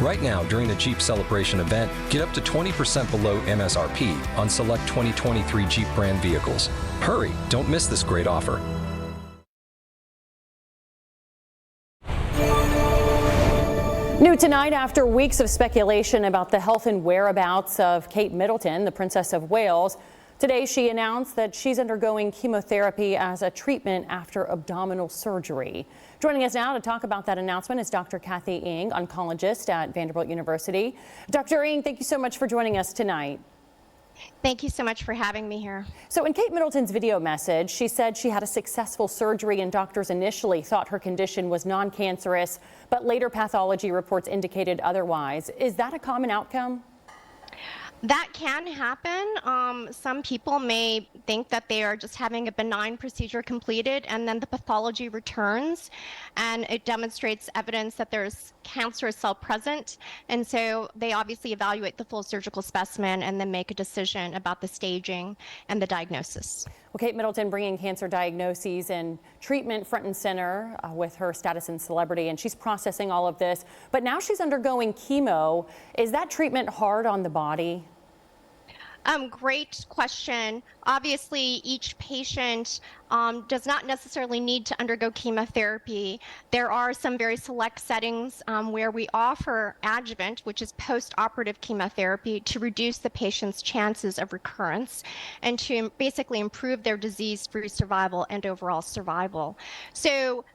Right now, during the Jeep Celebration event, get up to 20% below MSRP on select 2023 Jeep brand vehicles. Hurry, don't miss this great offer.
New tonight, after weeks of speculation about the health and whereabouts of Kate Middleton, the Princess of Wales, today she announced that she's undergoing chemotherapy as a treatment after abdominal surgery. Joining us now to talk about that announcement is Dr. Kathy Ng, oncologist at Vanderbilt University. Dr. Ng, thank you so much for joining us tonight.
Thank you so much for having me here.
So in Kate Middleton's video message, she said she had a successful surgery and doctors initially thought her condition was non-cancerous, but later pathology reports indicated otherwise. Is that a common outcome?
That can happen. Some people may think that they are just having a benign procedure completed and then the pathology returns and it demonstrates evidence that there's cancerous cell present. And so they obviously evaluate the full surgical specimen and then make a decision about the staging and the diagnosis.
Well, Kate Middleton bringing cancer diagnoses and treatment front and center with her status and celebrity, and she's processing all of this. But now she's undergoing chemo. Is that treatment hard on the body?
Great question. Obviously, each patient does not necessarily need to undergo chemotherapy. There are some very select settings where we offer adjuvant, which is post-operative chemotherapy, to reduce the patient's chances of recurrence and to basically improve their disease-free survival and overall survival. So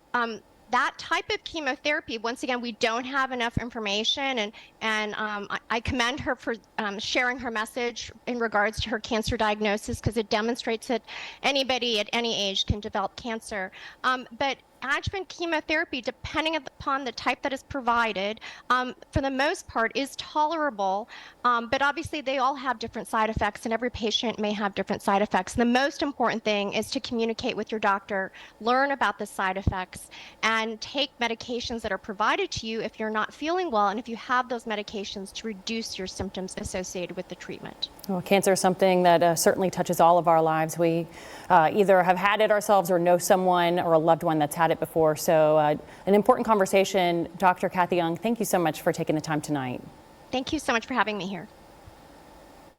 that type of chemotherapy, once again, we don't have enough information, and I commend her for sharing her message in regards to her cancer diagnosis, because it demonstrates that anybody at any age can develop cancer. But adjuvant chemotherapy, depending upon the type that is provided, for the most part is tolerable, but obviously they all have different side effects and every patient may have different side effects. And the most important thing is to communicate with your doctor, learn about the side effects, and take medications that are provided to you if you're not feeling well, and if you have those medications, to reduce your symptoms associated with the treatment.
Well, cancer is something that certainly touches all of our lives. We either have had it ourselves or know someone or a loved one that's had it before. So an important conversation. Dr. Kathy Ng, thank you so much for taking the time tonight.
Thank you so much for having me here.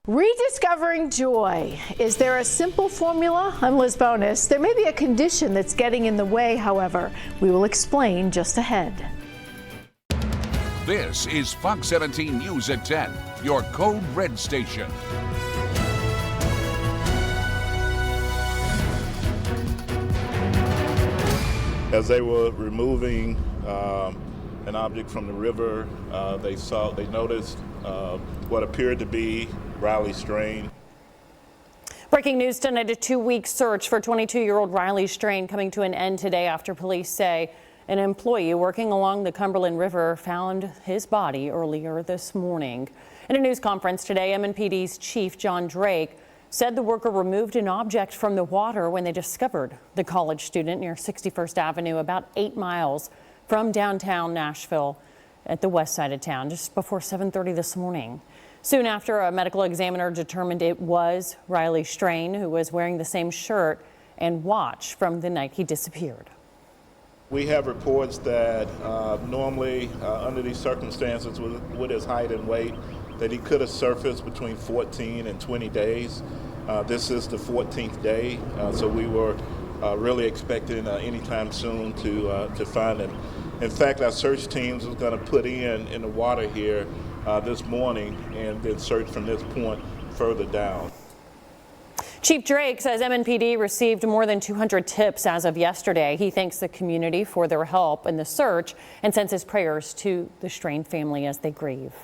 Rediscovering joy. Is there a simple formula? I'm Liz Bonus. There may be a condition that's getting in the way, however. We will explain just ahead.
This is Fox 17 News at 10, your Code Red station.
As they were removing an object from the river, they noticed what appeared to be Riley Strain.
Breaking news tonight, a 2-week search for 22-year-old Riley Strain coming to an end today after police say an employee working along the Cumberland River found his body earlier this morning. In a news conference today, MNPD's Chief John Drake said the worker removed an object from the water when they discovered the college student near 61st Avenue, about 8 miles from downtown Nashville at the west side of town, just before 7:30 this morning. Soon after, a medical examiner determined it was Riley Strain, who was wearing the same shirt and watch from the night he disappeared.
We have reports that normally, under these circumstances, with his height and weight, that he could have surfaced between 14 and 20 days. This is the 14th day, so we were really expecting anytime soon to find him. In fact, our search teams was going to put in the water here this morning and then search from this point further down.
Chief Drake says MNPD received more than 200 tips as of yesterday. He thanks the community for their help in the search and sends his prayers to the Strain family as they grieve.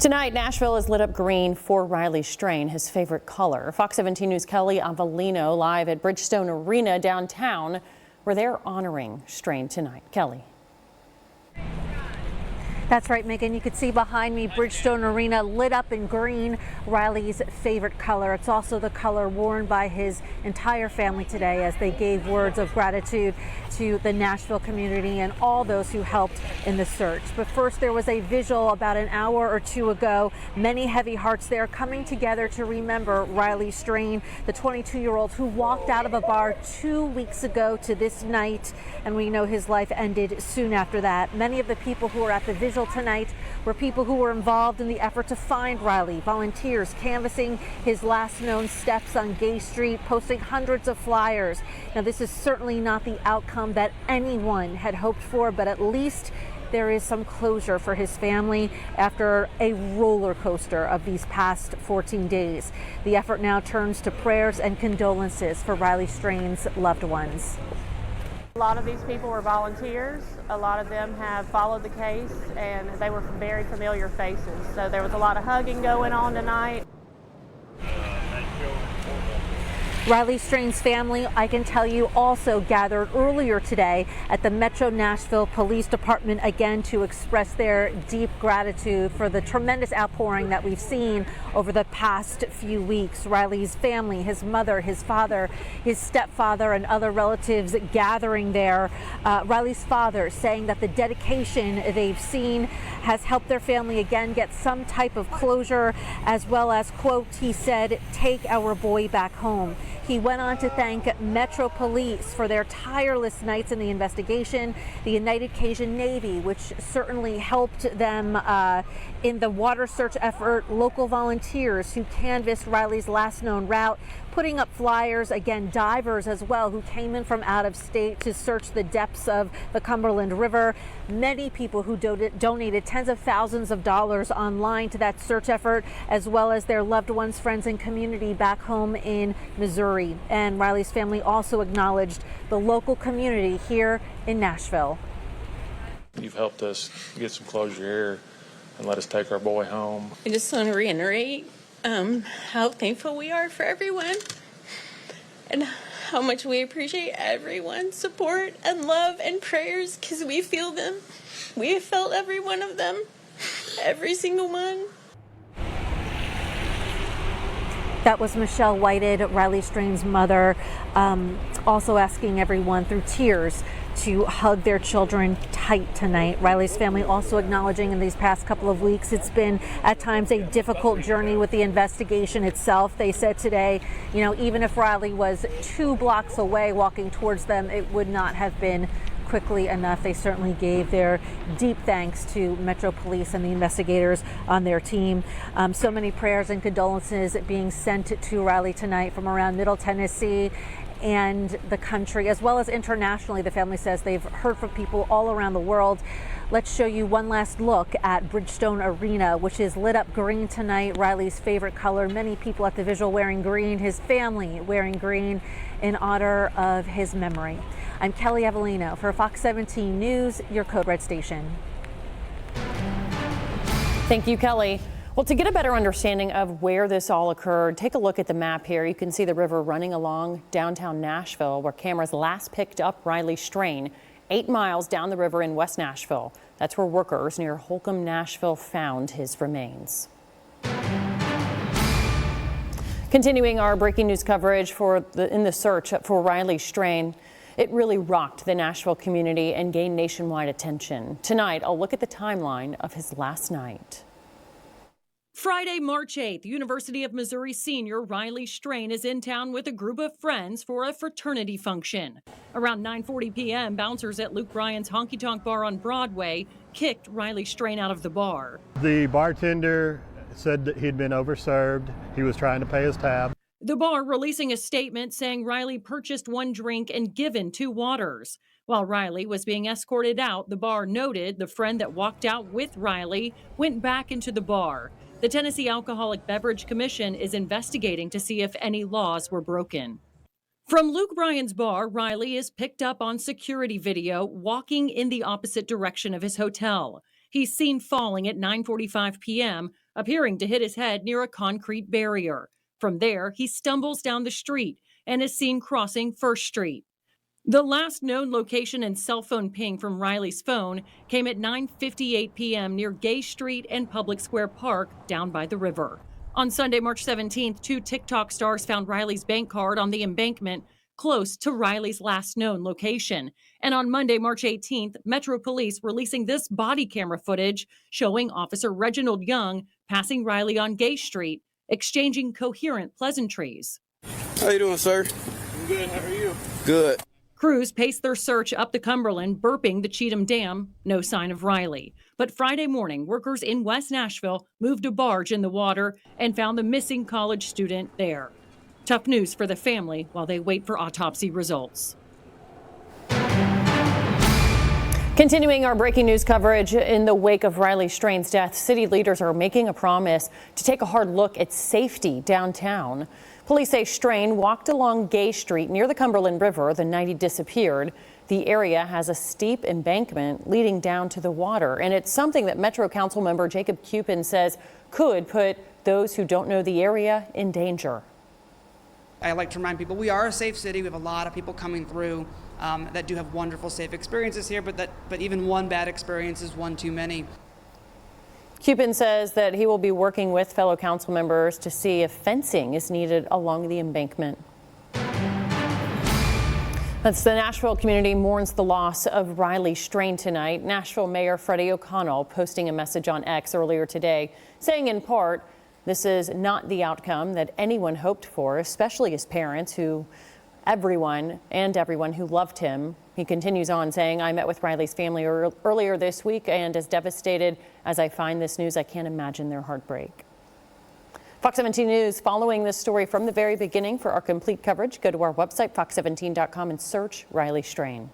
Tonight, Nashville is lit up green for Riley Strain, his favorite color. Fox 17 News' Kelly Avelino live at Bridgestone Arena downtown, where they're honoring Strain tonight. Kelly.
That's right, Megan. You could see behind me Bridgestone Arena lit up in green, Riley's favorite color. It's also the color worn by his entire family today as they gave words of gratitude to the Nashville community and all those who helped in the search. But first, there was a visual about an hour or two ago. Many heavy hearts there coming together to remember Riley Strain, the 22-year-old who walked out of a bar 2 weeks ago to this night, and we know his life ended soon after that. Many of the people who were at the visual tonight were people who were involved in the effort to find Riley, volunteers canvassing his last known steps on Gay Street, posting hundreds of flyers. Now, this is certainly not the outcome that anyone had hoped for, but at least there is some closure for his family after a roller coaster of these past 14 days. The effort now turns to prayers and condolences for Riley Strain's loved ones.
A lot of these people were volunteers. A lot of them have followed the case, and they were very familiar faces. So there was a lot of hugging going on tonight.
Riley Strain's family, I can tell you, also gathered earlier today at the Metro Nashville Police Department again to express their deep gratitude for the tremendous outpouring that we've seen over the past few weeks. Riley's family, his mother, his father, his stepfather, and other relatives gathering there. Riley's father saying that the dedication they've seen has helped their family again get some type of closure, as well as, quote, he said, take our boy back home. He went on to thank Metro Police for their tireless nights in the investigation, the United Cajun Navy, which certainly helped them in the water search effort, local volunteers who canvassed Riley's last known route, putting up flyers, again, divers as well who came in from out of state to search the depths of the Cumberland River. Many people who donated tens of thousands of dollars online to that search effort, as well as their loved ones, friends, and community back home in Missouri. And Riley's family also acknowledged the local community here in Nashville.
You've helped us get some closure here and let us take our boy home.
I just want to reiterate how thankful we are for everyone and how much we appreciate everyone's support and love and prayers, because we feel them. We have felt every one of them, every single one.
That was Michelle Whited, Riley Strain's mother, also asking everyone through tears to hug their children tight tonight. Riley's family also acknowledging in these past couple of weeks it's been at times a difficult journey with the investigation itself. They said today, you know, even if Riley was 2 blocks away walking towards them, it would not have been quickly enough. They certainly gave their deep thanks to Metro Police and the investigators on their team. So many prayers and condolences being sent to Riley tonight from around Middle Tennessee and the country, as well as internationally. The family says they've heard from people all around the world. Let's show you one last look at Bridgestone Arena, which is lit up green tonight, Riley's favorite color. Many people at the visual wearing green, his family wearing green in honor of his memory. I'm Kelly Avellino for Fox 17 News, your Code Red station.
Thank you, Kelly. Well, to get a better understanding of where this all occurred, take a look at the map here. You can see the river running along downtown Nashville, where cameras last picked up Riley Strain 8 miles down the river in West Nashville. That's where workers near Holcomb, Nashville found his remains. Continuing our breaking news coverage in the search for Riley Strain, it really rocked the Nashville community and gained nationwide attention. Tonight, I'll look at the timeline of his last night.
Friday, March 8th, University of Missouri senior Riley Strain is in town with a group of friends for a fraternity function. Around 9:40 p.m., bouncers at Luke Bryan's Honky Tonk Bar on Broadway kicked Riley Strain out of the bar.
The bartender said that he'd been overserved. He was trying to pay his tab.
The bar releasing a statement saying Riley purchased 1 drink and given 2 waters. While Riley was being escorted out, the bar noted the friend that walked out with Riley went back into the bar. The Tennessee Alcoholic Beverage Commission is investigating to see if any laws were broken. From Luke Bryan's bar, Riley is picked up on security video walking in the opposite direction of his hotel. He's seen falling at 9:45 p.m., appearing to hit his head near a concrete barrier. From there, he stumbles down the street and is seen crossing First Street. The last known location and cell phone ping from Riley's phone came at 9:58 p.m. near Gay Street and Public Square Park down by the river. On Sunday, March 17th, 2 TikTok stars found Riley's bank card on the embankment close to Riley's last known location. And on Monday, March 18th, Metro Police releasing this body camera footage showing Officer Reginald Young passing Riley on Gay Street, exchanging coherent pleasantries.
How you doing, sir?
I'm good. How are you?
Good.
Crews paced their search up the Cumberland, burping the Cheatham Dam. No sign of Riley. But Friday morning, workers in West Nashville moved a barge in the water and found the missing college student there. Tough news for the family while they wait for autopsy results.
Continuing our breaking news coverage, in the wake of Riley Strain's death, city leaders are making a promise to take a hard look at safety downtown. Police say Strain walked along Gay Street near the Cumberland River the night he disappeared. The area has a steep embankment leading down to the water, and it's something that Metro Council member Jacob Cupin says could put those who don't know the area in danger.
I like to remind people we are a safe city. We have a lot of people coming through that do have wonderful safe experiences here, but even one bad experience is one too many.
Cupin says that he will be working with fellow council members to see if fencing is needed along the embankment. That's the Nashville community mourns the loss of Riley Strain tonight. Nashville Mayor Freddie O'Connell posting a message on X earlier today, saying in part, this is not the outcome that anyone hoped for, especially his parents, everyone who loved him. He continues on saying, I met with Riley's family earlier this week, and as devastated as I find this news, I can't imagine their heartbreak. Fox 17 News following this story from the very beginning. For our complete coverage, go to our website, fox17.com, and search Riley Strain.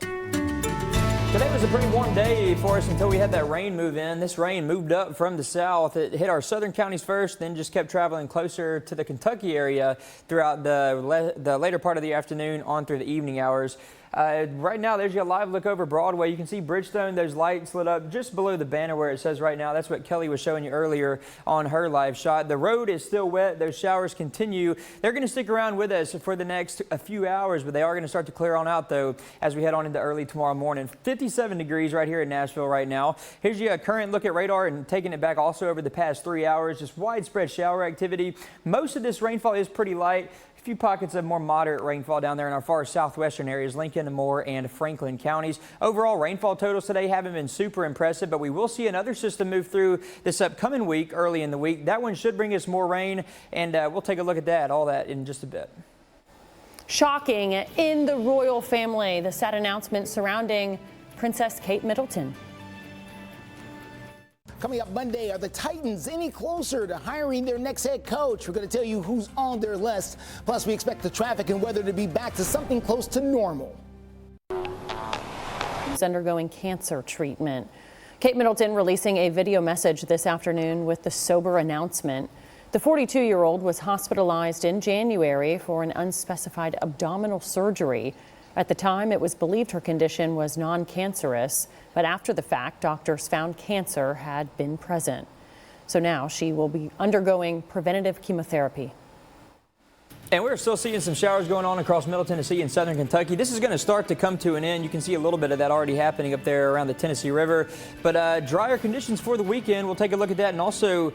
Today was a pretty warm day for us until we had that rain move in. This rain moved up from the south. It hit our southern counties first, then just kept traveling closer to the Kentucky area throughout the later part of the afternoon on through the evening hours. Right now, there's your live look over Broadway. You can see Bridgestone, those lights lit up just below the banner where it says right now. That's what Kelly was showing you earlier on her live shot. The road is still wet. Those showers continue. They're going to stick around with us for the next few hours, but they are going to start to clear on out, though, as we head on into early tomorrow morning. 57 degrees right here in Nashville right now. Here's your current look at radar and taking it back also over the past 3 hours. Just widespread shower activity. Most of this rainfall is pretty light. A few pockets of more moderate rainfall down there in our far southwestern areas, Lincoln, Moore, and Franklin counties. Overall, rainfall totals today haven't been super impressive, but we will see another system move through this upcoming week, early in the week. That one should bring us more rain, and we'll take a look at all that in just a bit.
Shocking in the royal family, the sad announcement surrounding Princess Kate Middleton.
Coming up Monday, are the Titans any closer to hiring their next head coach? We're going to tell you who's on their list. Plus, we expect the traffic and weather to be back to something close to normal.
He's undergoing cancer treatment. Kate Middleton releasing a video message this afternoon with the sober announcement. The 42-year-old was hospitalized in January for an unspecified abdominal surgery. At the time, it was believed her condition was non-cancerous, but after the fact, doctors found cancer had been present. So now she will be undergoing preventative chemotherapy.
And we're still seeing some showers going on across Middle Tennessee and southern Kentucky. This is going to start to come to an end. You can see a little bit of that already happening up there around the Tennessee River. But drier conditions for the weekend. We'll take a look at that, and also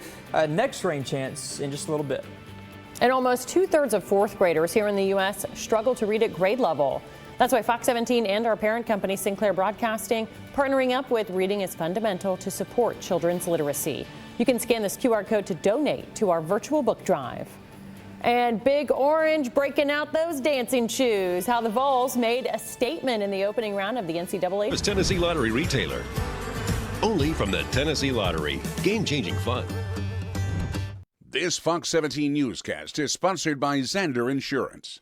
next rain chance in just a little bit.
And almost 2/3 of fourth graders here in the U.S. struggle to read at grade level. That's why Fox 17 and our parent company, Sinclair Broadcasting, partnering up with Reading is Fundamental to support children's literacy. You can scan this QR code to donate to our virtual book drive. And Big Orange breaking out those dancing shoes. How the Vols made a statement in the opening round of the NCAA.
As Tennessee Lottery retailer. Only from the Tennessee Lottery. Game-changing fun.
This Fox 17 newscast is sponsored by Zander Insurance.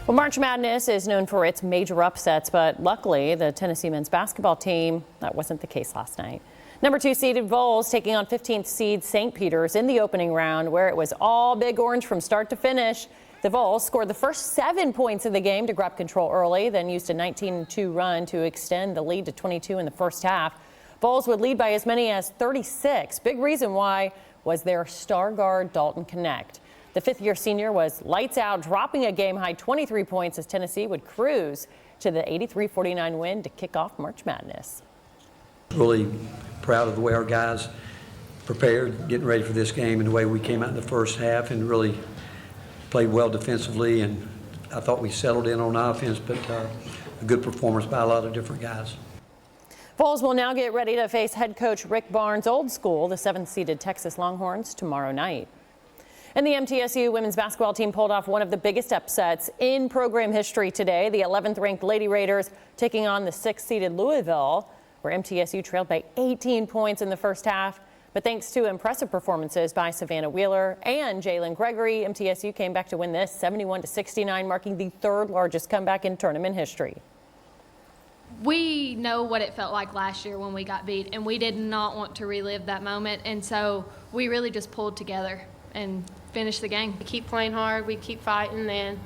Well, March Madness is known for its major upsets, but luckily the Tennessee men's basketball team, that wasn't the case last night. Number 2 seeded Vols taking on 15th seed St. Peter's in the opening round, where it was all Big Orange from start to finish. The Vols scored the first 7 points of the game to grab control early, then used a 19-2 run to extend the lead to 22 in the first half. Vols would lead by as many as 36. Big reason why was their star guard Dalton Connect. The fifth-year senior was lights out, dropping a game-high 23 points as Tennessee would cruise to the 83-49 win to kick off March Madness.
Really proud of the way our guys prepared, getting ready for this game, and the way we came out in the first half and really played well defensively. And I thought we settled in on offense, but a good performance by a lot of different guys.
Vols will now get ready to face head coach Rick Barnes' old school, the 7th-seeded Texas Longhorns, tomorrow night. And the MTSU women's basketball team pulled off one of the biggest upsets in program history today. The 11th-ranked Lady Raiders taking on the 6th-seeded Louisville, where MTSU trailed by 18 points in the first half. But thanks to impressive performances by Savannah Wheeler and Jalen Gregory, MTSU came back to win this 71-69, marking the third largest comeback in tournament history.
We know what it felt like last year when we got beat, and we did not want to relive that moment, and so we really just pulled together and finished the game.
We keep playing hard, we keep fighting, and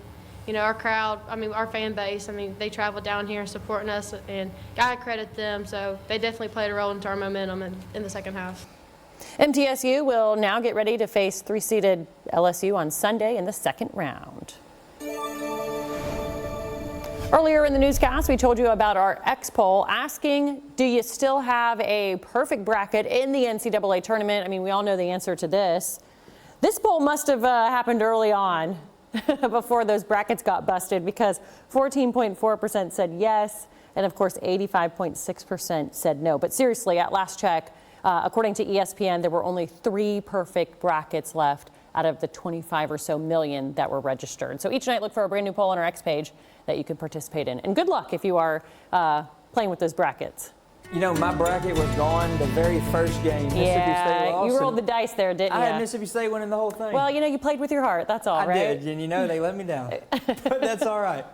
our crowd, our fan base, they traveled down here supporting us, and I credit them, so they definitely played a role into our momentum in the second half.
MTSU will now get ready to face 3-seeded LSU on Sunday in the second round. Earlier in the newscast, we told you about our X poll asking, do you still have a perfect bracket in the NCAA tournament? We all know the answer to this. This poll must have happened early on before those brackets got busted, because 14.4% said yes, and of course 85.6% said no. But seriously, at last check, according to ESPN, there were only 3 perfect brackets left out of the 25 or so million that were registered. So each night, look for a brand new poll on our X page that you can participate in. And good luck if you are playing with those brackets.
My bracket was gone the very first game. Mississippi State lost.
You rolled the dice there, didn't you?
I had Mississippi State winning the whole thing.
Well, you played with your heart. That's all, right?
I did, and they let me down. But that's all right.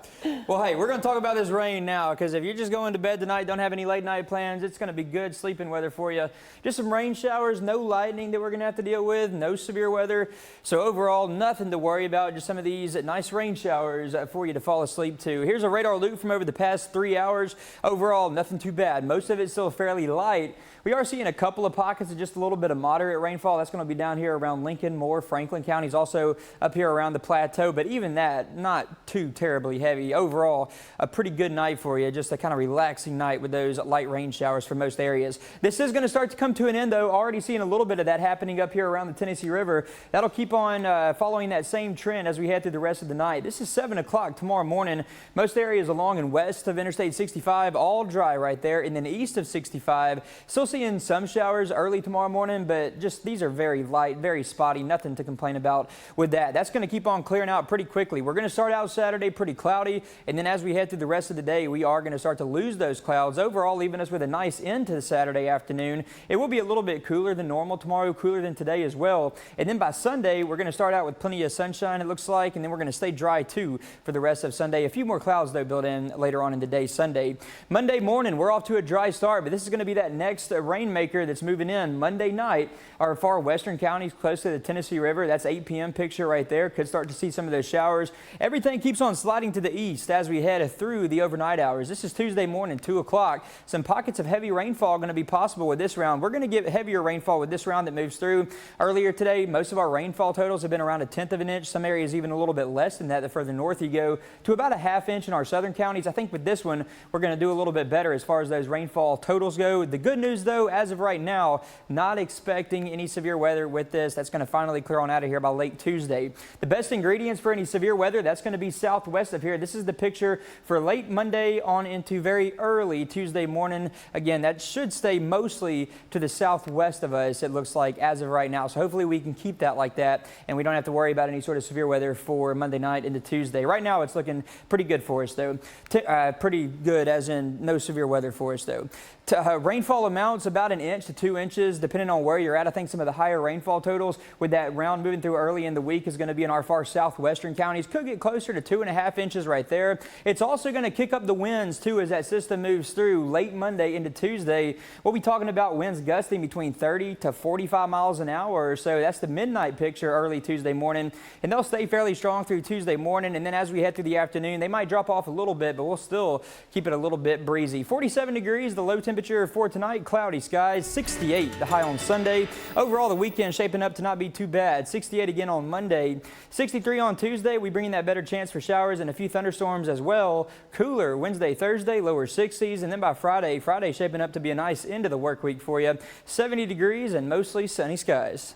Well, hey, we're going to talk about this rain now, because if you're just going to bed tonight, don't have any late night plans, it's going to be good sleeping weather for you. Just some rain showers, no lightning that we're going to have to deal with, no severe weather. So overall, nothing to worry about, just some of these nice rain showers for you to fall asleep to. Here's a radar loop from over the past 3 hours. Overall, nothing too bad. Most of it's still fairly light. We are seeing a couple of pockets of just a little bit of moderate rainfall. That's going to be down here around Lincoln, Moore, Franklin counties, also up here around the plateau. But even that, not too terribly heavy. Overall, a pretty good night for you. Just a kind of relaxing night with those light rain showers for most areas. This is going to start to come to an end, though. Already seeing a little bit of that happening up here around the Tennessee River. That'll keep on following that same trend as we head through the rest of the night. This is 7 o'clock tomorrow morning. Most areas along and west of Interstate 65, all dry right there. And then east of 65, still seeing some showers early tomorrow morning, but just these are very light, very spotty, nothing to complain about with that. That's going to keep on clearing out pretty quickly. We're going to start out Saturday pretty cloudy, and then as we head through the rest of the day, we are going to start to lose those clouds, overall leaving us with a nice end to the Saturday afternoon. It will be a little bit cooler than normal tomorrow, cooler than today as well. And then by Sunday, we're going to start out with plenty of sunshine, it looks like, and then we're going to stay dry too for the rest of Sunday. A few more clouds, though, built in later on in the day Sunday. Monday morning, we're off to a dry start, but this is going to be that next rainmaker that's moving in Monday night. Our far western counties close to the Tennessee River, that's 8 p.m. picture right there. Could start to see some of those showers. Everything keeps on sliding to the east as we head through the overnight hours. This is Tuesday morning, 2 o'clock. Some pockets of heavy rainfall going to be possible with this round. We're going to get heavier rainfall with this round that moves through. Earlier today, most of our rainfall totals have been around 1/10 of an inch. Some areas even a little bit less than that the further north you go, to about 1/2 inch in our southern counties. I think with this one, we're going to do a little bit better as far as those rainfall totals go. The good news, though, as of right now, not expecting any severe weather with this. That's going to finally clear on out of here by late Tuesday. The best ingredients for any severe weather, that's going to be southwest of here. This is the picture for late Monday on into very early Tuesday morning. Again, that should stay mostly to the southwest of us, it looks like, as of right now. So hopefully we can keep that like that, and we don't have to worry about any sort of severe weather for Monday night into Tuesday. Right now, it's looking pretty good for us, though. Pretty good, as in no severe weather for us, though. Rainfall amounts about 1 inch to 2 inches, depending on where you're at. I think some of the higher rainfall totals with that round moving through early in the week is going to be in our far southwestern counties. Could get closer to 2.5 inches right there. It's also going to kick up the winds, too, as that system moves through late Monday into Tuesday. We'll be talking about winds gusting between 30 to 45 miles an hour or so. That's the midnight picture early Tuesday morning, and they'll stay fairly strong through Tuesday morning. And then as we head through the afternoon, they might drop off a little bit, but we'll still keep it a little bit breezy. 47 degrees, the low temperature for tonight. Cloudy skies. 68 the high on Sunday. Overall, the weekend shaping up to not be too bad. 68 again on Monday. 63 on Tuesday. We bring in that better chance for showers and a few thunderstorms as well. Cooler Wednesday, Thursday, lower 60s, and then by Friday shaping up to be a nice end of the work week for you. 70 degrees and mostly sunny skies.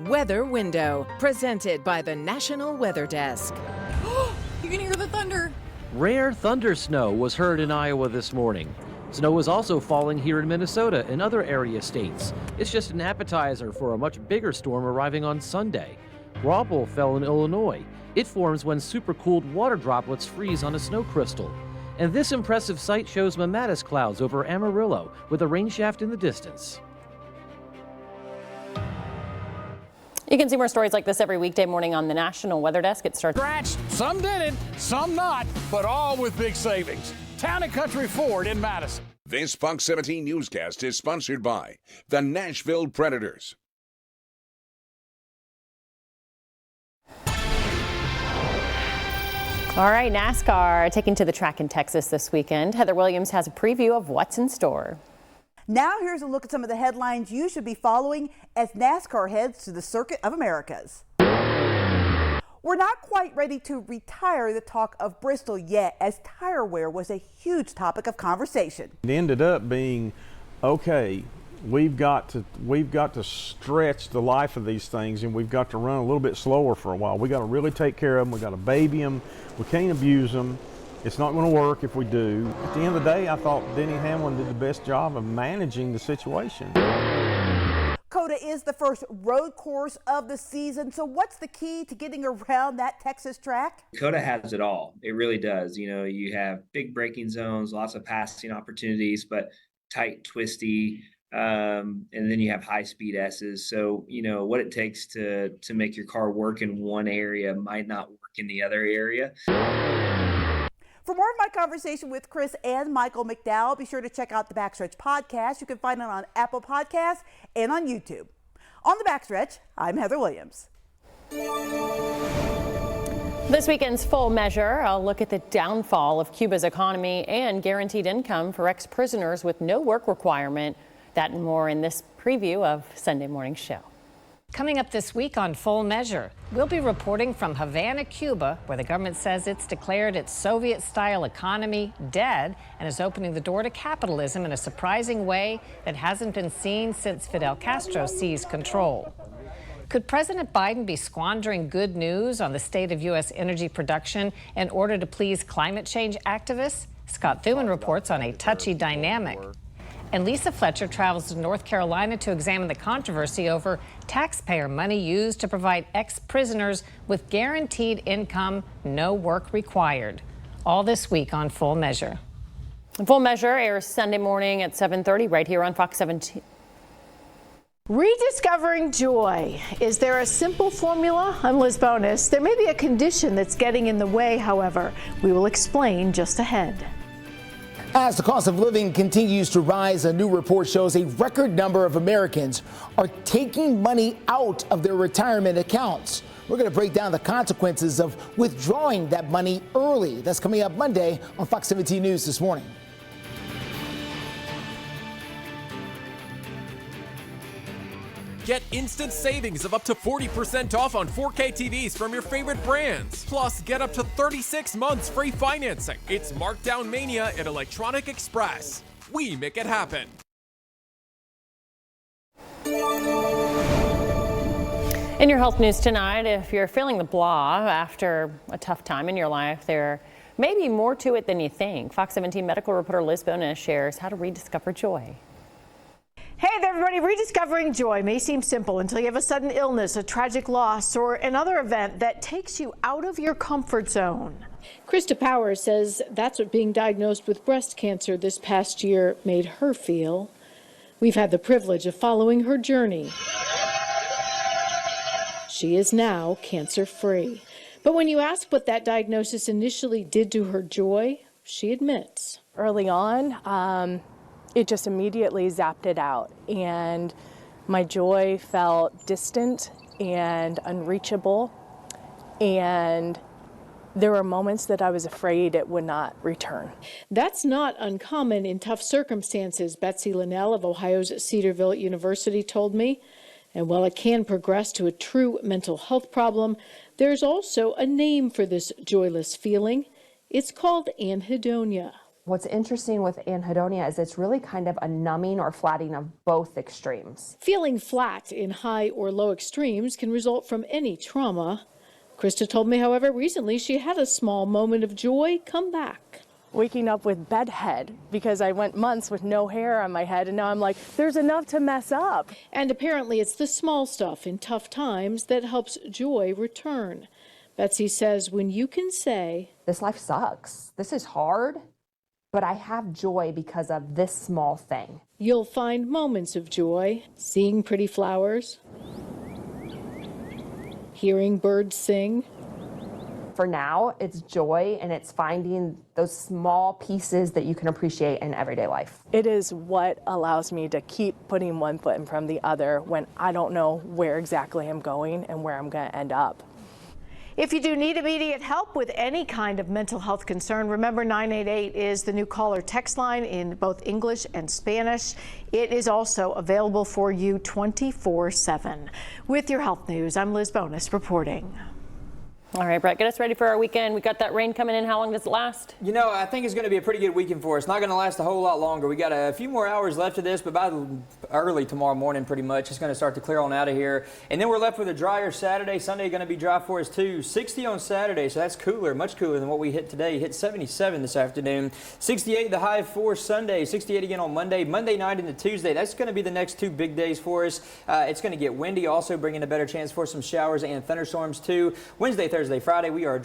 Weather Window, presented by the National Weather Desk.
You can hear the thunder.
Rare thunder snow was heard in Iowa this morning. Snow is also falling here in Minnesota and other area states. It's just an appetizer for a much bigger storm arriving on Sunday. Graupel fell in Illinois. It forms when supercooled water droplets freeze on a snow crystal. And this impressive sight shows mammatus clouds over Amarillo with a rain shaft in the distance.
You can see more stories like this every weekday morning on the National Weather Desk. It starts.
Scratched, some didn't, some not, but all with big savings. Town and Country Ford in Madison.
This Fox 17 newscast is sponsored by the Nashville Predators.
All right, NASCAR taking to the track in Texas this weekend. Heather Williams has a preview of what's in store.
Now here's a look at some of the headlines you should be following as NASCAR heads to the Circuit of Americas. We're not quite ready to retire the talk of Bristol yet, as tire wear was a huge topic of conversation.
It ended up being, okay, we've got to stretch the life of these things, and we've got to run a little bit slower for a while. We got to really take care of them. We got to baby them. We can't abuse them. It's not going to work if we do. At the end of the day, I thought Denny Hamlin did the best job of managing the situation.
COTA is the first road course of the season, so what's the key to getting around that Texas track?
COTA has it all. It really does. You know, you have big braking zones, lots of passing opportunities, but tight, twisty, and then you have high-speed S's. So, you know, what it takes to make your car work in one area might not work in the other area.
For more of my conversation with Chris and Michael McDowell, be sure to check out the Backstretch podcast. You can find it on Apple Podcasts and on YouTube. On the Backstretch, I'm Heather Williams.
This weekend's Full Measure, a look at the downfall of Cuba's economy and guaranteed income for ex-prisoners with no work requirement. That and more in this preview of Sunday Morning Show.
Coming up this week on Full Measure, we'll be reporting from Havana, Cuba, where the government says it's declared its Soviet-style economy dead and is opening the door to capitalism in a surprising way that hasn't been seen since Fidel Castro seized control. Could President Biden be squandering good news on the state of U.S. energy production in order to please climate change activists? Scott Thuman reports on a touchy dynamic. And Lisa Fletcher travels to North Carolina to examine the controversy over taxpayer money used to provide ex-prisoners with guaranteed income, no work required. All this week on Full Measure.
Full Measure airs Sunday morning at 7:30 right here on Fox 17.
Rediscovering joy. Is there a simple formula? I'm Liz Bonus. There may be a condition that's getting in the way, however. We will explain just ahead.
As the cost of living continues to rise, a new report shows a record number of Americans are taking money out of their retirement accounts. We're going to break down the consequences of withdrawing that money early. That's coming up Monday on Fox 17 News this morning.
Get instant savings of up to 40% off on 4K TVs from your favorite brands. Plus, get up to 36 months free financing. It's Markdown Mania at Electronic Express. We make it happen.
In your health news tonight, if you're feeling the blah after a tough time in your life, there may be more to it than you think. Fox 17 medical reporter Liz Bonus shares how to rediscover joy.
Hey there, everybody. Rediscovering joy may seem simple until you have a sudden illness, a tragic loss, or another event that takes you out of your comfort zone.
Krista Powers says that's what being diagnosed with breast cancer this past year made her feel. We've had the privilege of following her journey. She is now cancer-free. But when you ask what that diagnosis initially did to her joy, she admits.
Early on, it just immediately zapped it out, and my joy felt distant and unreachable, and there were moments that I was afraid it would not return.
That's not uncommon in tough circumstances, Betsy Linnell of Ohio's Cedarville University told me. And while it can progress to a true mental health problem, there's also a name for this joyless feeling. It's called anhedonia.
What's interesting with anhedonia is it's really kind of a numbing or flattening of both extremes.
Feeling flat in high or low extremes can result from any trauma. Krista told me, however, recently she had a small moment of joy come back.
Waking up with bedhead because I went months with no hair on my head, and now I'm like, there's enough to mess up.
And apparently it's the small stuff in tough times that helps joy return. Betsy says when you can say,
this life sucks, this is hard, but I have joy because of this small thing.
You'll find moments of joy, seeing pretty flowers, hearing birds sing.
For now, it's joy, and it's finding those small pieces that you can appreciate in everyday life.
It is what allows me to keep putting one foot in front of the other when I don't know where exactly I'm going and where I'm going to end up.
If you do need immediate help with any kind of mental health concern, remember 988 is the new caller text line in both English and Spanish. It is also available for you 24/7. With your health news, I'm Liz Bonus reporting.
All right, Brett, get us ready for our weekend. We got that rain coming in. How long does it last?
You know, I think it's going to be a pretty good weekend for us. Not going to last a whole lot longer. We got a few more hours left of this, but by early tomorrow morning, pretty much, it's going to start to clear on out of here. And then we're left with a drier Saturday. Sunday going to be dry for us too. 60 on Saturday, so that's cooler, much cooler than what we hit today. Hit 77 this afternoon. 68 the high for Sunday. 68 again on Monday. Monday night into Tuesday. That's going to be the next two big days for us. It's going to get windy, also bringing a better chance for some showers and thunderstorms too. Wednesday, Thursday, Friday, we are